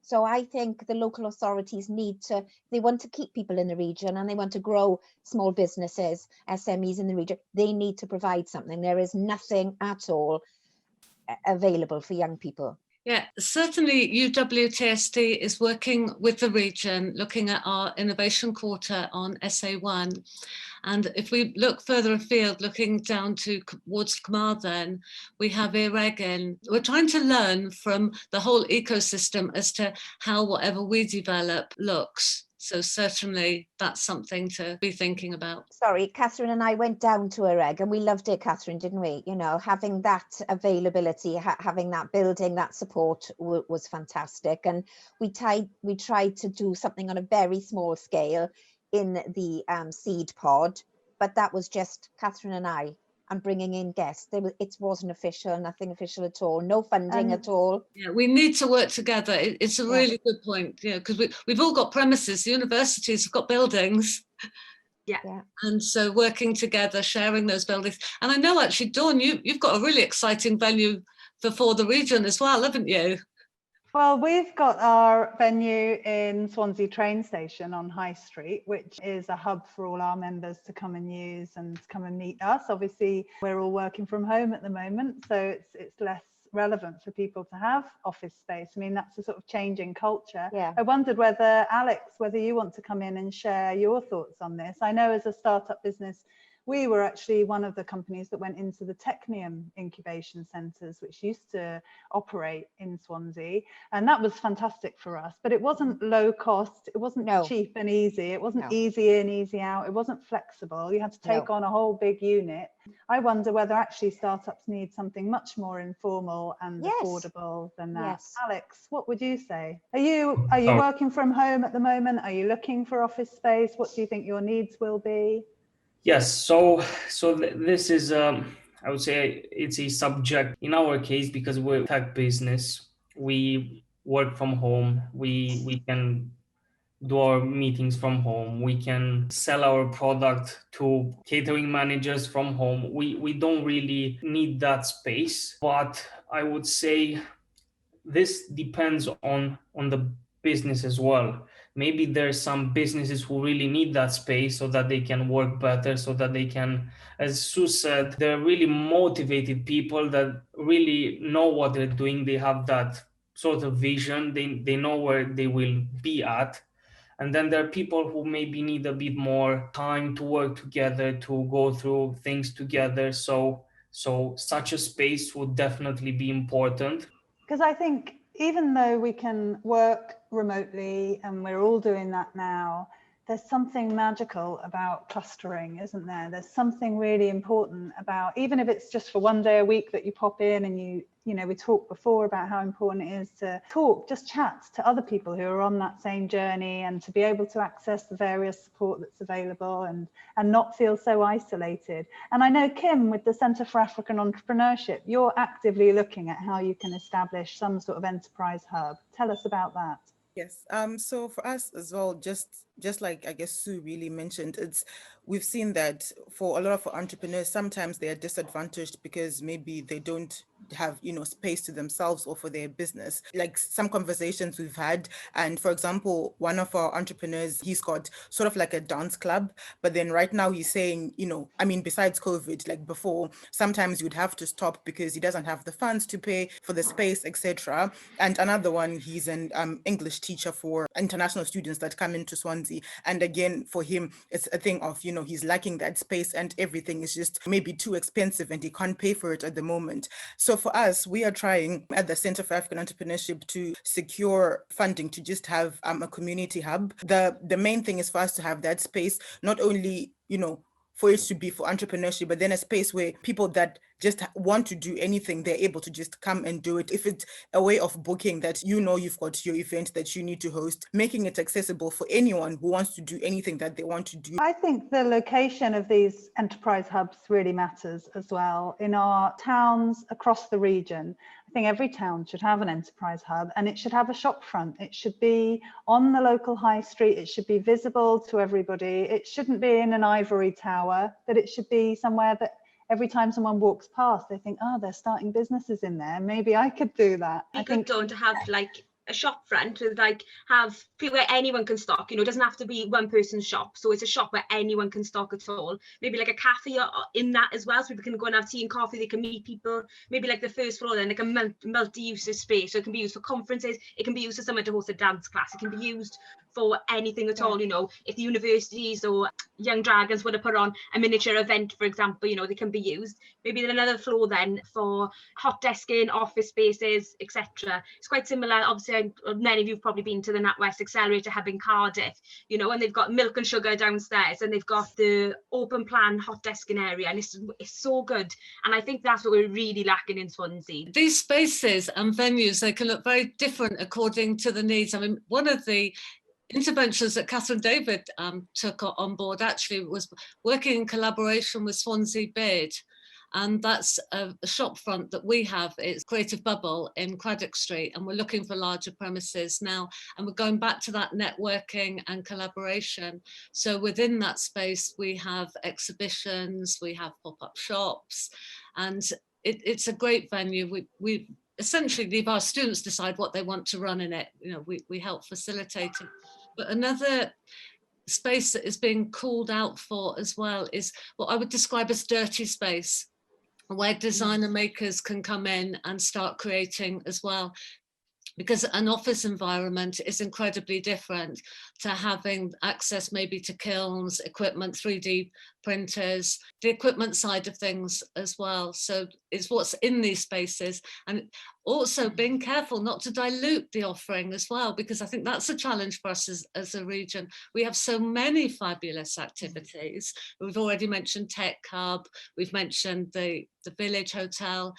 So I think the local authorities they want to keep people in the region and they want to grow small businesses, SMEs in the region. They need to provide something. There is nothing at all available for young people. Yeah, certainly UWTSD is working with the region, looking at our innovation quarter on SA1. And if we look further afield, looking down towards Carmarthen, we have Eregin. We're trying to learn from the whole ecosystem as to how whatever we develop looks. So certainly that's something to be thinking about. Sorry, Kathryn and I went down to Ereg and we loved it, Kathryn, didn't we? Having that availability, having that building, that support was fantastic. And we tried to do something on a very small scale in the Seed Pod, but that was just Kathryn and I. And bringing in guests. It wasn't official, nothing official at all, no funding at all. Yeah, we need to work together. It's a really good point, because we've all got premises, the universities have got buildings. Yeah. And so working together, sharing those buildings. And I know actually, Dawn, you've got a really exciting venue for the region as well, haven't you? Well, we've got our venue in Swansea train station on High Street, which is a hub for all our members to come and use and come and meet us. Obviously, we're all working from home at the moment, so it's less relevant for people to have office space. I mean, that's a sort of changing culture. Yeah. I wondered whether you want to come in and share your thoughts on this. I know as a startup business, we were actually one of the companies that went into the Technium incubation centres, which used to operate in Swansea. And that was fantastic for us, but it wasn't low cost. It wasn't cheap and easy. It wasn't easy in, easy out. It wasn't flexible. You had to take on a whole big unit. I wonder whether actually startups need something much more informal and affordable than that. Yes. Alex, what would you say? Are you working from home at the moment? Are you looking for office space? What do you think your needs will be? Yes, so this is, I would say it's a subject in our case, because we're a tech business, we work from home, we can do our meetings from home, we can sell our product to catering managers from home. We don't really need that space, but I would say this depends on the business as well. Maybe there's some businesses who really need that space so that they can work better, so that they can, as Sue said, they're really motivated people that really know what they're doing. They have that sort of vision. They know where they will be at. And then there are people who maybe need a bit more time to work together, to go through things together. So such a space would definitely be important. Because I think even though we can work remotely and we're all doing that now, there's something magical about clustering, isn't there? There's something really important about, even if it's just for one day a week that you pop in and you know, we talked before about how important it is to talk, just chat to other people who are on that same journey, and to be able to access the various support that's available and not feel so isolated. And I know, Kim, with the Centre for African Entrepreneurship, you're actively looking at how you can establish some sort of enterprise hub. Tell us about that. Yes. So for us as well, just like I guess Sue really mentioned, we've seen that for a lot of entrepreneurs, sometimes they are disadvantaged because maybe they don't have, you know, space to themselves or for their business. Like some conversations we've had, and for example, one of our entrepreneurs, he's got sort of like a dance club, but then right now he's saying, you know, I mean, besides COVID, like before, sometimes you'd have to stop because he doesn't have the funds to pay for the space, etc. And another one, he's an English teacher for international students that come into Swansea. And again, for him, it's a thing of, you know, he's lacking that space and everything is just maybe too expensive and he can't pay for it at the moment. So for us, we are trying at the Centre for African Entrepreneurship to secure funding to just have a community hub. The main thing is for us to have that space, not only, you know, for it to be for entrepreneurship, but then a space where people that just want to do anything, they're able to just come and do it. If it's a way of booking that, you know, you've got your event that you need to host, making it accessible for anyone who wants to do anything that they want to do. I think the location of these enterprise hubs really matters as well. In our towns across the region, I think every town should have an enterprise hub, and it should have a shop front. It should be on the local high street. It should be visible to everybody. It shouldn't be in an ivory tower, but it should be somewhere that every time someone walks past, they think, oh, they're starting businesses in there. Maybe I could do that. I think don't have like a shop front with like have where anyone can stock, you know, it doesn't have to be one person's shop, so it's a shop where anyone can stock at all. Maybe like a cafe in that as well, so people can go and have tea and coffee, they can meet people. Maybe like the first floor then like a multi-use space, so it can be used for conferences, it can be used for someone to host a dance class, it can be used for anything at all. You know, if the universities or Young Dragons want to put on a miniature event, for example, you know, they can be used. Maybe another floor then for hot desking, office spaces, etc. It's quite similar. Obviously, many of you have probably been to the NatWest Accelerator Hub in Cardiff, you know, and they've got milk and sugar downstairs, and they've got the open plan hot desking area, and it's so good. And I think that's what we're really lacking in Swansea. These spaces and venues, they can look very different according to the needs. I mean, one of the interventions that Kathryn David took on board actually was working in collaboration with Swansea Bid, and that's a shop front that we have. It's Creative Bubble in Craddock Street, and we're looking for larger premises now, and we're going back to that networking and collaboration. So within that space we have exhibitions, we have pop-up shops, and it's a great venue. We essentially leave our students decide what they want to run in it. You know, we help facilitate it. But another space that is being called out for as well is what I would describe as dirty space, where designer makers can come in and start creating as well. Because an office environment is incredibly different to having access maybe to kilns, equipment, 3D printers, the equipment side of things as well. So it's what's in these spaces, and also being careful not to dilute the offering as well, because I think that's a challenge for us as a region. We have so many fabulous activities. We've already mentioned Tech Hub, we've mentioned the Village Hotel.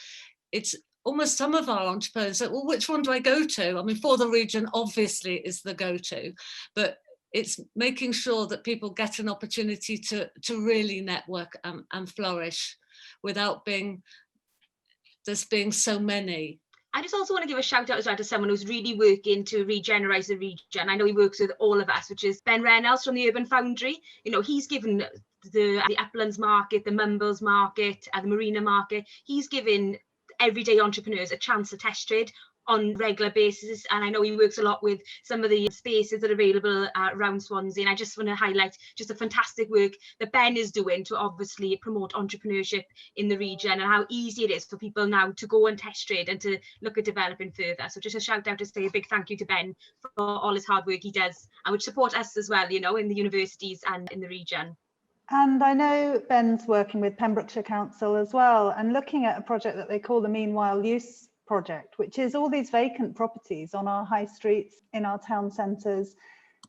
It's almost some of our entrepreneurs say, well, which one do I go to? I mean, for the region, obviously, is the go-to, but it's making sure that people get an opportunity to really network and flourish without there's being so many. I just also want to give a shout out as well to someone who's really working to regenerate the region. I know he works with all of us, which is Ben Reynolds from the Urban Foundry. You know, he's given the Uplands Market, the Mumbles Market, the Marina Market, he's given everyday entrepreneurs a chance to test trade on regular basis, and I know he works a lot with some of the spaces that are available around Swansea, and I just want to highlight just the fantastic work that Ben is doing to obviously promote entrepreneurship in the region, and how easy it is for people now to go and test trade and to look at developing further. So just a shout out to say a big thank you to Ben for all his hard work he does, and which support us as well, you know, in the universities and in the region. And I know Ben's working with Pembrokeshire Council as well, and looking at a project that they call the Meanwhile Use Project, which is all these vacant properties on our high streets, in our town centres,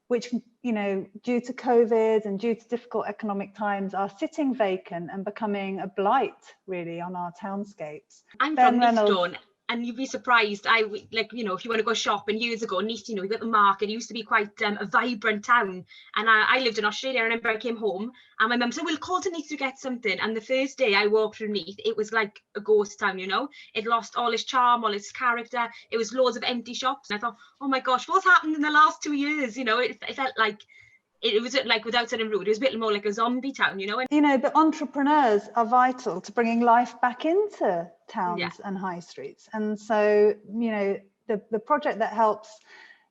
which due to COVID and due to difficult economic times, are sitting vacant and becoming a blight really on our townscapes. I'm from Neath, and you'd be surprised. If you want to go shopping, years ago, Neath, you got the market. It used to be quite a vibrant town. And I lived in Australia. I remember I came home and my mum said, we'll call to Neath to get something. And the first day I walked through Neath, it was like a ghost town, It lost all its charm, all its character. It was loads of empty shops. And I thought, oh my gosh, what's happened in the last 2 years? It felt like, it was like, without sounding rude, it was a bit more like a zombie town, But entrepreneurs are vital to bringing life back into towns and high streets. And so, the project that helps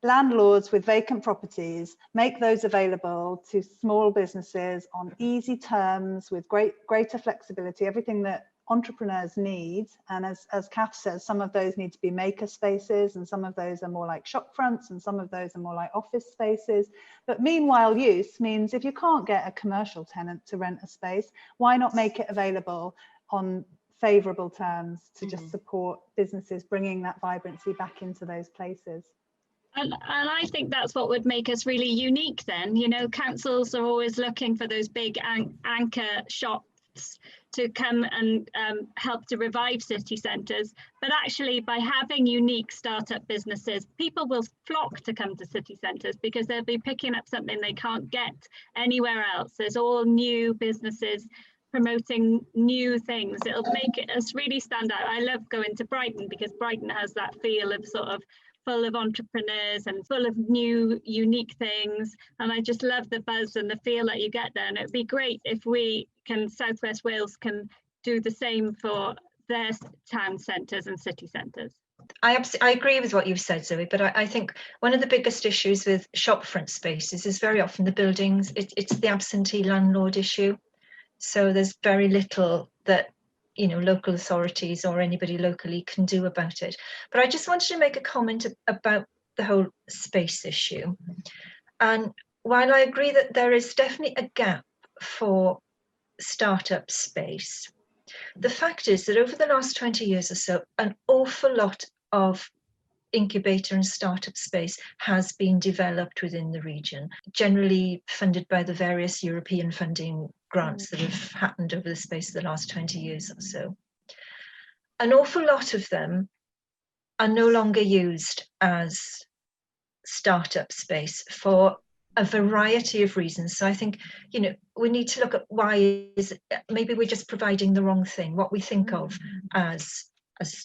landlords with vacant properties make those available to small businesses on easy terms with greater flexibility, everything that entrepreneurs need. And as Kath says, some of those need to be maker spaces, and some of those are more like shop fronts, and some of those are more like office spaces. But meanwhile use means if you can't get a commercial tenant to rent a space, why not make it available on favourable terms to just support businesses bringing that vibrancy back into those places? And I think that's what would make us really unique then. Councils are always looking for those big anchor shops to come and help to revive city centres, but actually by having unique startup businesses, people will flock to come to city centres because they'll be picking up something they can't get anywhere else. There's all new businesses promoting new things. It'll make us really stand out. I love going to Brighton because Brighton has that feel of sort of full of entrepreneurs and full of new, unique things. And I just love the buzz and the feel that you get there. And it'd be great if South West Wales can do the same for their town centres and city centres. I agree with what you've said, Zoe, but I think one of the biggest issues with shopfront spaces is very often the buildings. It's the absentee landlord issue. So there's very little that local authorities or anybody locally can do about it. But I just wanted to make a comment about the whole space issue. And while I agree that there is definitely a gap for startup space, the fact is that over the last 20 years or so, an awful lot of incubator and startup space has been developed within the region, generally funded by the various European funding grants that have happened over the space of the last 20 years or so. An awful lot of them are no longer used as startup space for a variety of reasons. So I think, we need to look at why maybe we're just providing the wrong thing. What we think of as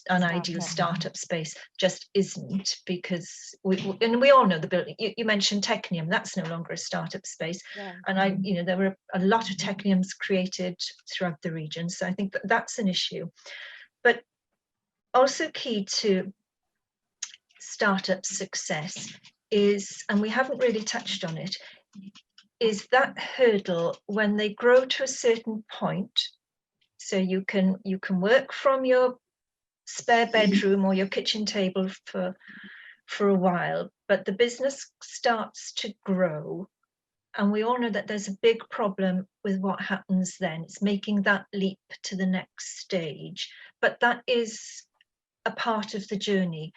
an ideal startup space just isn't, because we all know the building. You mentioned Technium, that's no longer a startup space. And there were a lot of Techniums created throughout the region. So I think that's an issue. But also key to startup success is, and we haven't really touched on it, is that hurdle when they grow to a certain point. So you can work from your spare bedroom or your kitchen table for a while, but the business starts to grow, and we all know that there's a big problem with what happens then. It's making that leap to the next stage, but that is a part of the journey.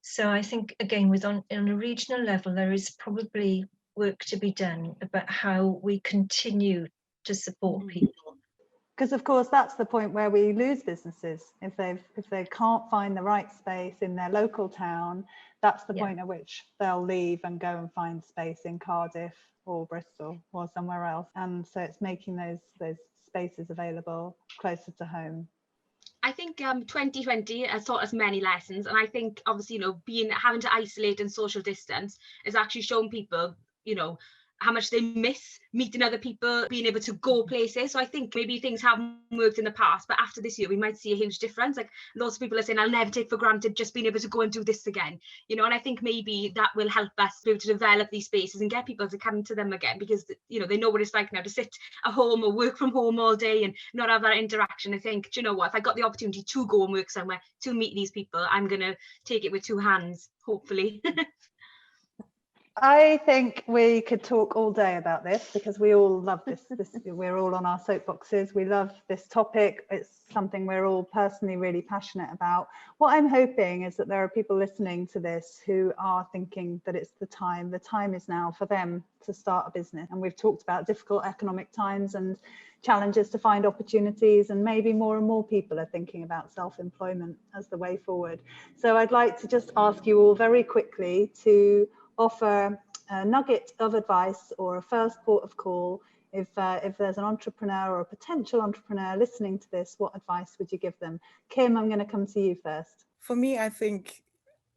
So I think, again, on a regional level, there is probably work to be done about how we continue to support people. Because of course that's the point where we lose businesses. If they can't find the right space in their local town, that's the point at which they'll leave and go and find space in Cardiff or Bristol or somewhere else. And so it's making those spaces available closer to home. I think 2020 has taught us many lessons, and I think obviously having to isolate and social distance has actually shown people how much they miss meeting other people, being able to go places. So I think maybe things haven't worked in the past, but after this year, we might see a huge difference. Like lots of people are saying, I'll never take for granted just being able to go and do this again, and I think maybe that will help us be able to develop these spaces and get people to come to them again, because, they know what it's like now to sit at home or work from home all day and not have that interaction. I think, do you know what, if I got the opportunity to go and work somewhere, to meet these people, I'm going to take it with two hands, hopefully. I think we could talk all day about this because we all love this. We're all on our soapboxes. We love this topic. It's something we're all personally really passionate about. What I'm hoping is that there are people listening to this who are thinking that it's the time. The time is now for them to start a business. And we've talked about difficult economic times and challenges to find opportunities, and maybe more and more people are thinking about self-employment as the way forward. So I'd like to just ask you all very quickly to offer a nugget of advice or a first port of call. If there's an entrepreneur or a potential entrepreneur listening to this, what advice would you give them? Kim, I'm going to come to you first. For me, I think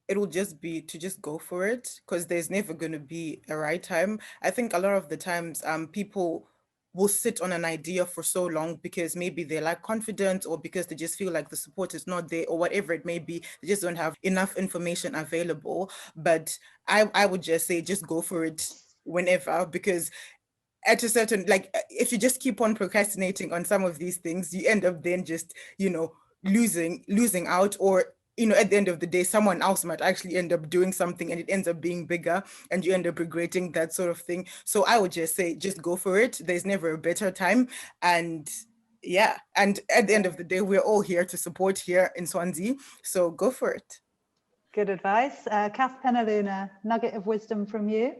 it will just be to just go for it, because there's never going to be a right time. I think a lot of the times people will sit on an idea for so long because maybe they lack confidence, or because they just feel like the support is not there, or whatever it may be. They just don't have enough information available. But I would just say just go for it whenever, because at a certain, like, if you just keep on procrastinating on some of these things, you end up then just, losing out, or at the end of the day, someone else might actually end up doing something and it ends up being bigger and you end up regretting that sort of thing. So I would just say, just go for it. There's never a better time. And yeah, and at the end of the day, we're all here to support here in Swansea. So go for it. Good advice. Kathryn Penaluna, nugget of wisdom from you.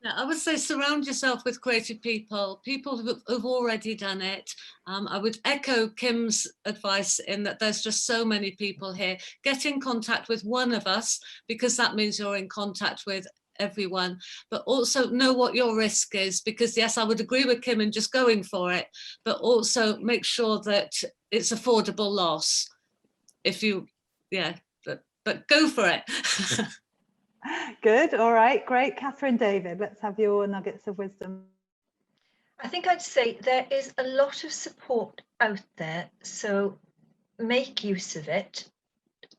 Yeah, I would say surround yourself with creative people who've already done it. I would echo Kim's advice in that there's just so many people here. Get in contact with one of us, because that means you're in contact with everyone, but also know what your risk is, because yes, I would agree with Kim in just going for it, but also make sure that it's affordable loss. But go for it. Good. All right. Great. Kathryn, David, let's have your nuggets of wisdom. I think I'd say there is a lot of support out there, so make use of it.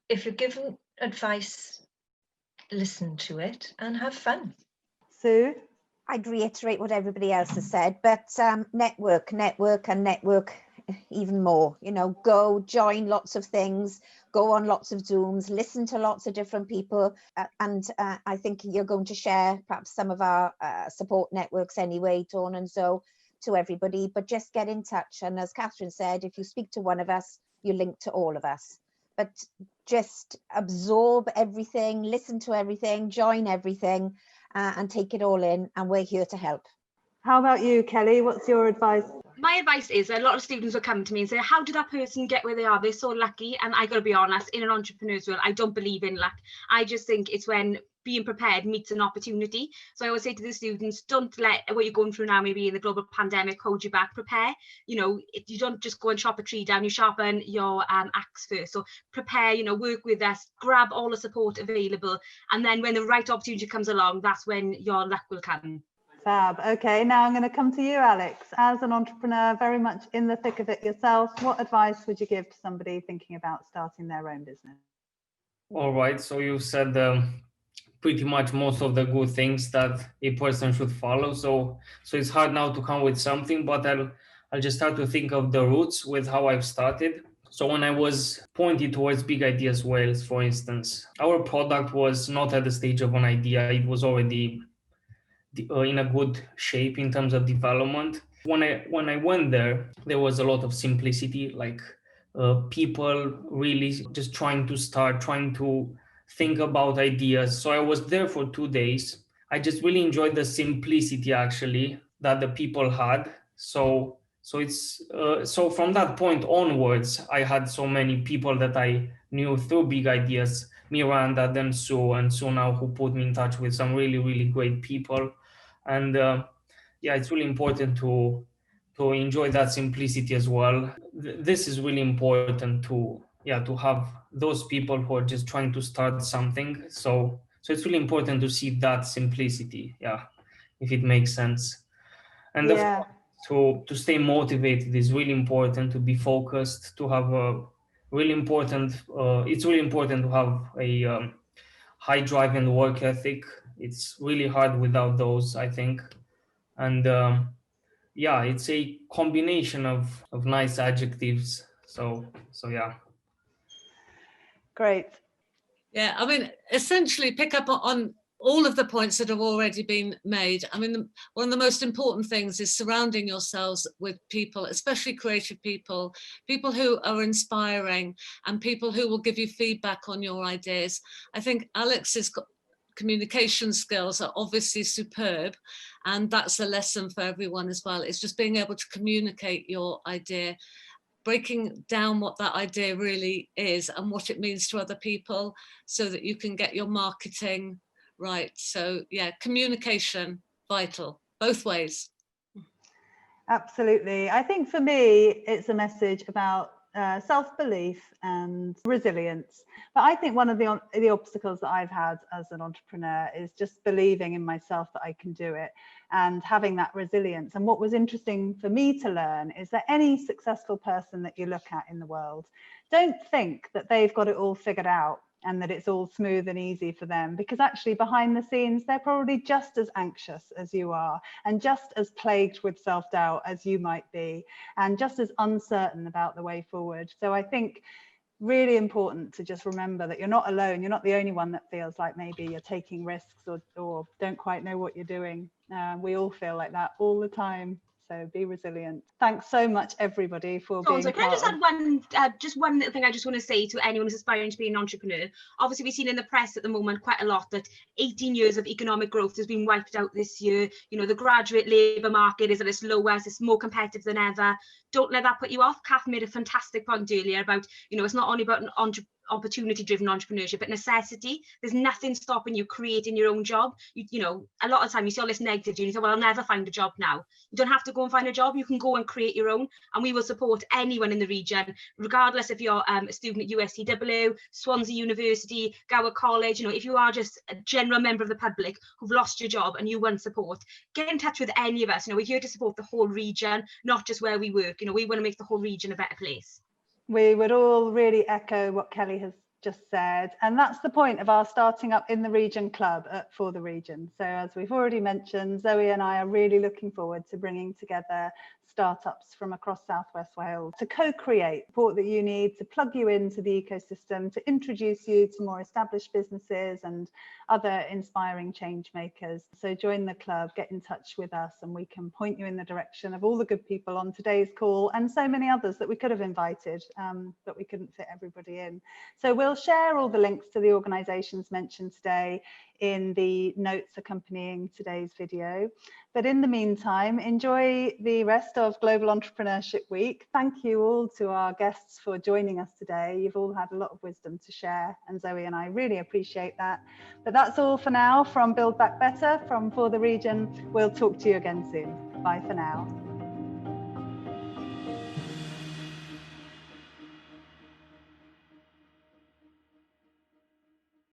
If you're given advice, listen to it and have fun. Sue? I'd reiterate what everybody else has said, but network even more. Go join lots of things, go on lots of Zooms, listen to lots of different people, and I think you're going to share perhaps some of our support networks anyway, Dawn and Zoe, to everybody, but just get in touch. And as Kathryn said, if you speak to one of us, you link to all of us. But just absorb everything, listen to everything, join everything, and take it all in, and we're here to help. How about you, Kelly? What's your advice? My advice is, a lot of students will come to me and say, how did that person get where they are? They're so lucky. And I got to be honest, in an entrepreneur's world, I don't believe in luck. I just think it's when being prepared meets an opportunity. So I always say to the students, don't let what you're going through now, maybe in the global pandemic, hold you back. Prepare. You don't just go and chop a tree down, you sharpen your axe first. So prepare, work with us, grab all the support available. And then when the right opportunity comes along, that's when your luck will come. Fab. Okay, now I'm going to come to you, Alex. As an entrepreneur, very much in the thick of it yourself, what advice would you give to somebody thinking about starting their own business? All right, so you said pretty much most of the good things that a person should follow. So it's hard now to come with something, but I'll just start to think of the roots with how I've started. So when I was pointed towards Big Ideas Wales, for instance, our product was not at the stage of an idea. It was already in a good shape in terms of development. When I went there was a lot of simplicity, like people really just trying to think about ideas. So I was there for 2 days. I just really enjoyed the simplicity actually that the people had. So from that point onwards, I had so many people that I knew through Big Ideas, Miranda, then Sue, and Sue now, who put me in touch with some really, really great people. And it's really important to enjoy that simplicity as well. This is really important to have those people who are just trying to start something. So it's really important to see that simplicity, if it makes sense. And to stay motivated is really important, to be focused, to have a really important, it's really important to have a high drive and work ethic. It's really hard without those, I think. And it's a combination of nice adjectives. So yeah. Great. Yeah, I mean, essentially pick up on all of the points that have already been made. I mean, one of the most important things is surrounding yourselves with people, especially creative people, people who are inspiring and people who will give you feedback on your ideas. I think Alex's communication skills are obviously superb, and that's a lesson for everyone as well. It's just being able to communicate your idea, breaking down what that idea really is and what it means to other people so that you can get your marketing right. So yeah, communication, vital, both ways. Absolutely. I think for me, it's a message about self-belief and resilience. But I think one of the obstacles that I've had as an entrepreneur is just believing in myself that I can do it and having that resilience. And what was interesting for me to learn is that any successful person that you look at in the world, don't think that they've got it all figured out and that it's all smooth and easy for them, because actually behind the scenes, they're probably just as anxious as you are and just as plagued with self-doubt as you might be and just as uncertain about the way forward. So I think really important to just remember that you're not alone. You're not the only one that feels like maybe you're taking risks or don't quite know what you're doing. We all feel like that all the time. So be resilient. Thanks so much, everybody, for being part. Can I just add one little thing I just want to say to anyone who's aspiring to be an entrepreneur? Obviously, we've seen in the press at the moment quite a lot that 18 years of economic growth has been wiped out this year. You know, the graduate labour market is at its lowest, it's more competitive than ever. Don't let that put you off. Kath made a fantastic point earlier about, you know, it's not only about an opportunity-driven entrepreneurship, but necessity. There's nothing stopping you creating your own job. You know, a lot of time you see all this negativity and you say, well, I'll never find a job now. You don't have to go and find a job. You can go and create your own, and we will support anyone in the region, regardless if you're a student at USTW, Swansea University, Gower College. You know, if you are just a general member of the public who've lost your job and you want support, get in touch with any of us. You know, we're here to support the whole region, not just where we work. You know, we want to make the whole region a better place. We would all really echo what Kelly has just said, and that's the point of our Starting Up in the Region Club for the region. So as we've already mentioned, Zoe and I are really looking forward to bringing together startups from across Southwest Wales to co-create support that you need to plug you into the ecosystem, to introduce you to more established businesses and other inspiring change makers. So join the club, get in touch with us, and we can point you in the direction of all the good people on today's call and so many others that we could have invited, but we couldn't fit everybody in. So we'll share all the links to the organisations mentioned today in the notes accompanying today's video. But in the meantime, enjoy the rest of Global Entrepreneurship Week. Thank you all to our guests for joining us today. You've all had a lot of wisdom to share, and Zoe and I really appreciate that. But that's all for now from Build Back Better, from For the Region. We'll talk to you again soon. Bye for now.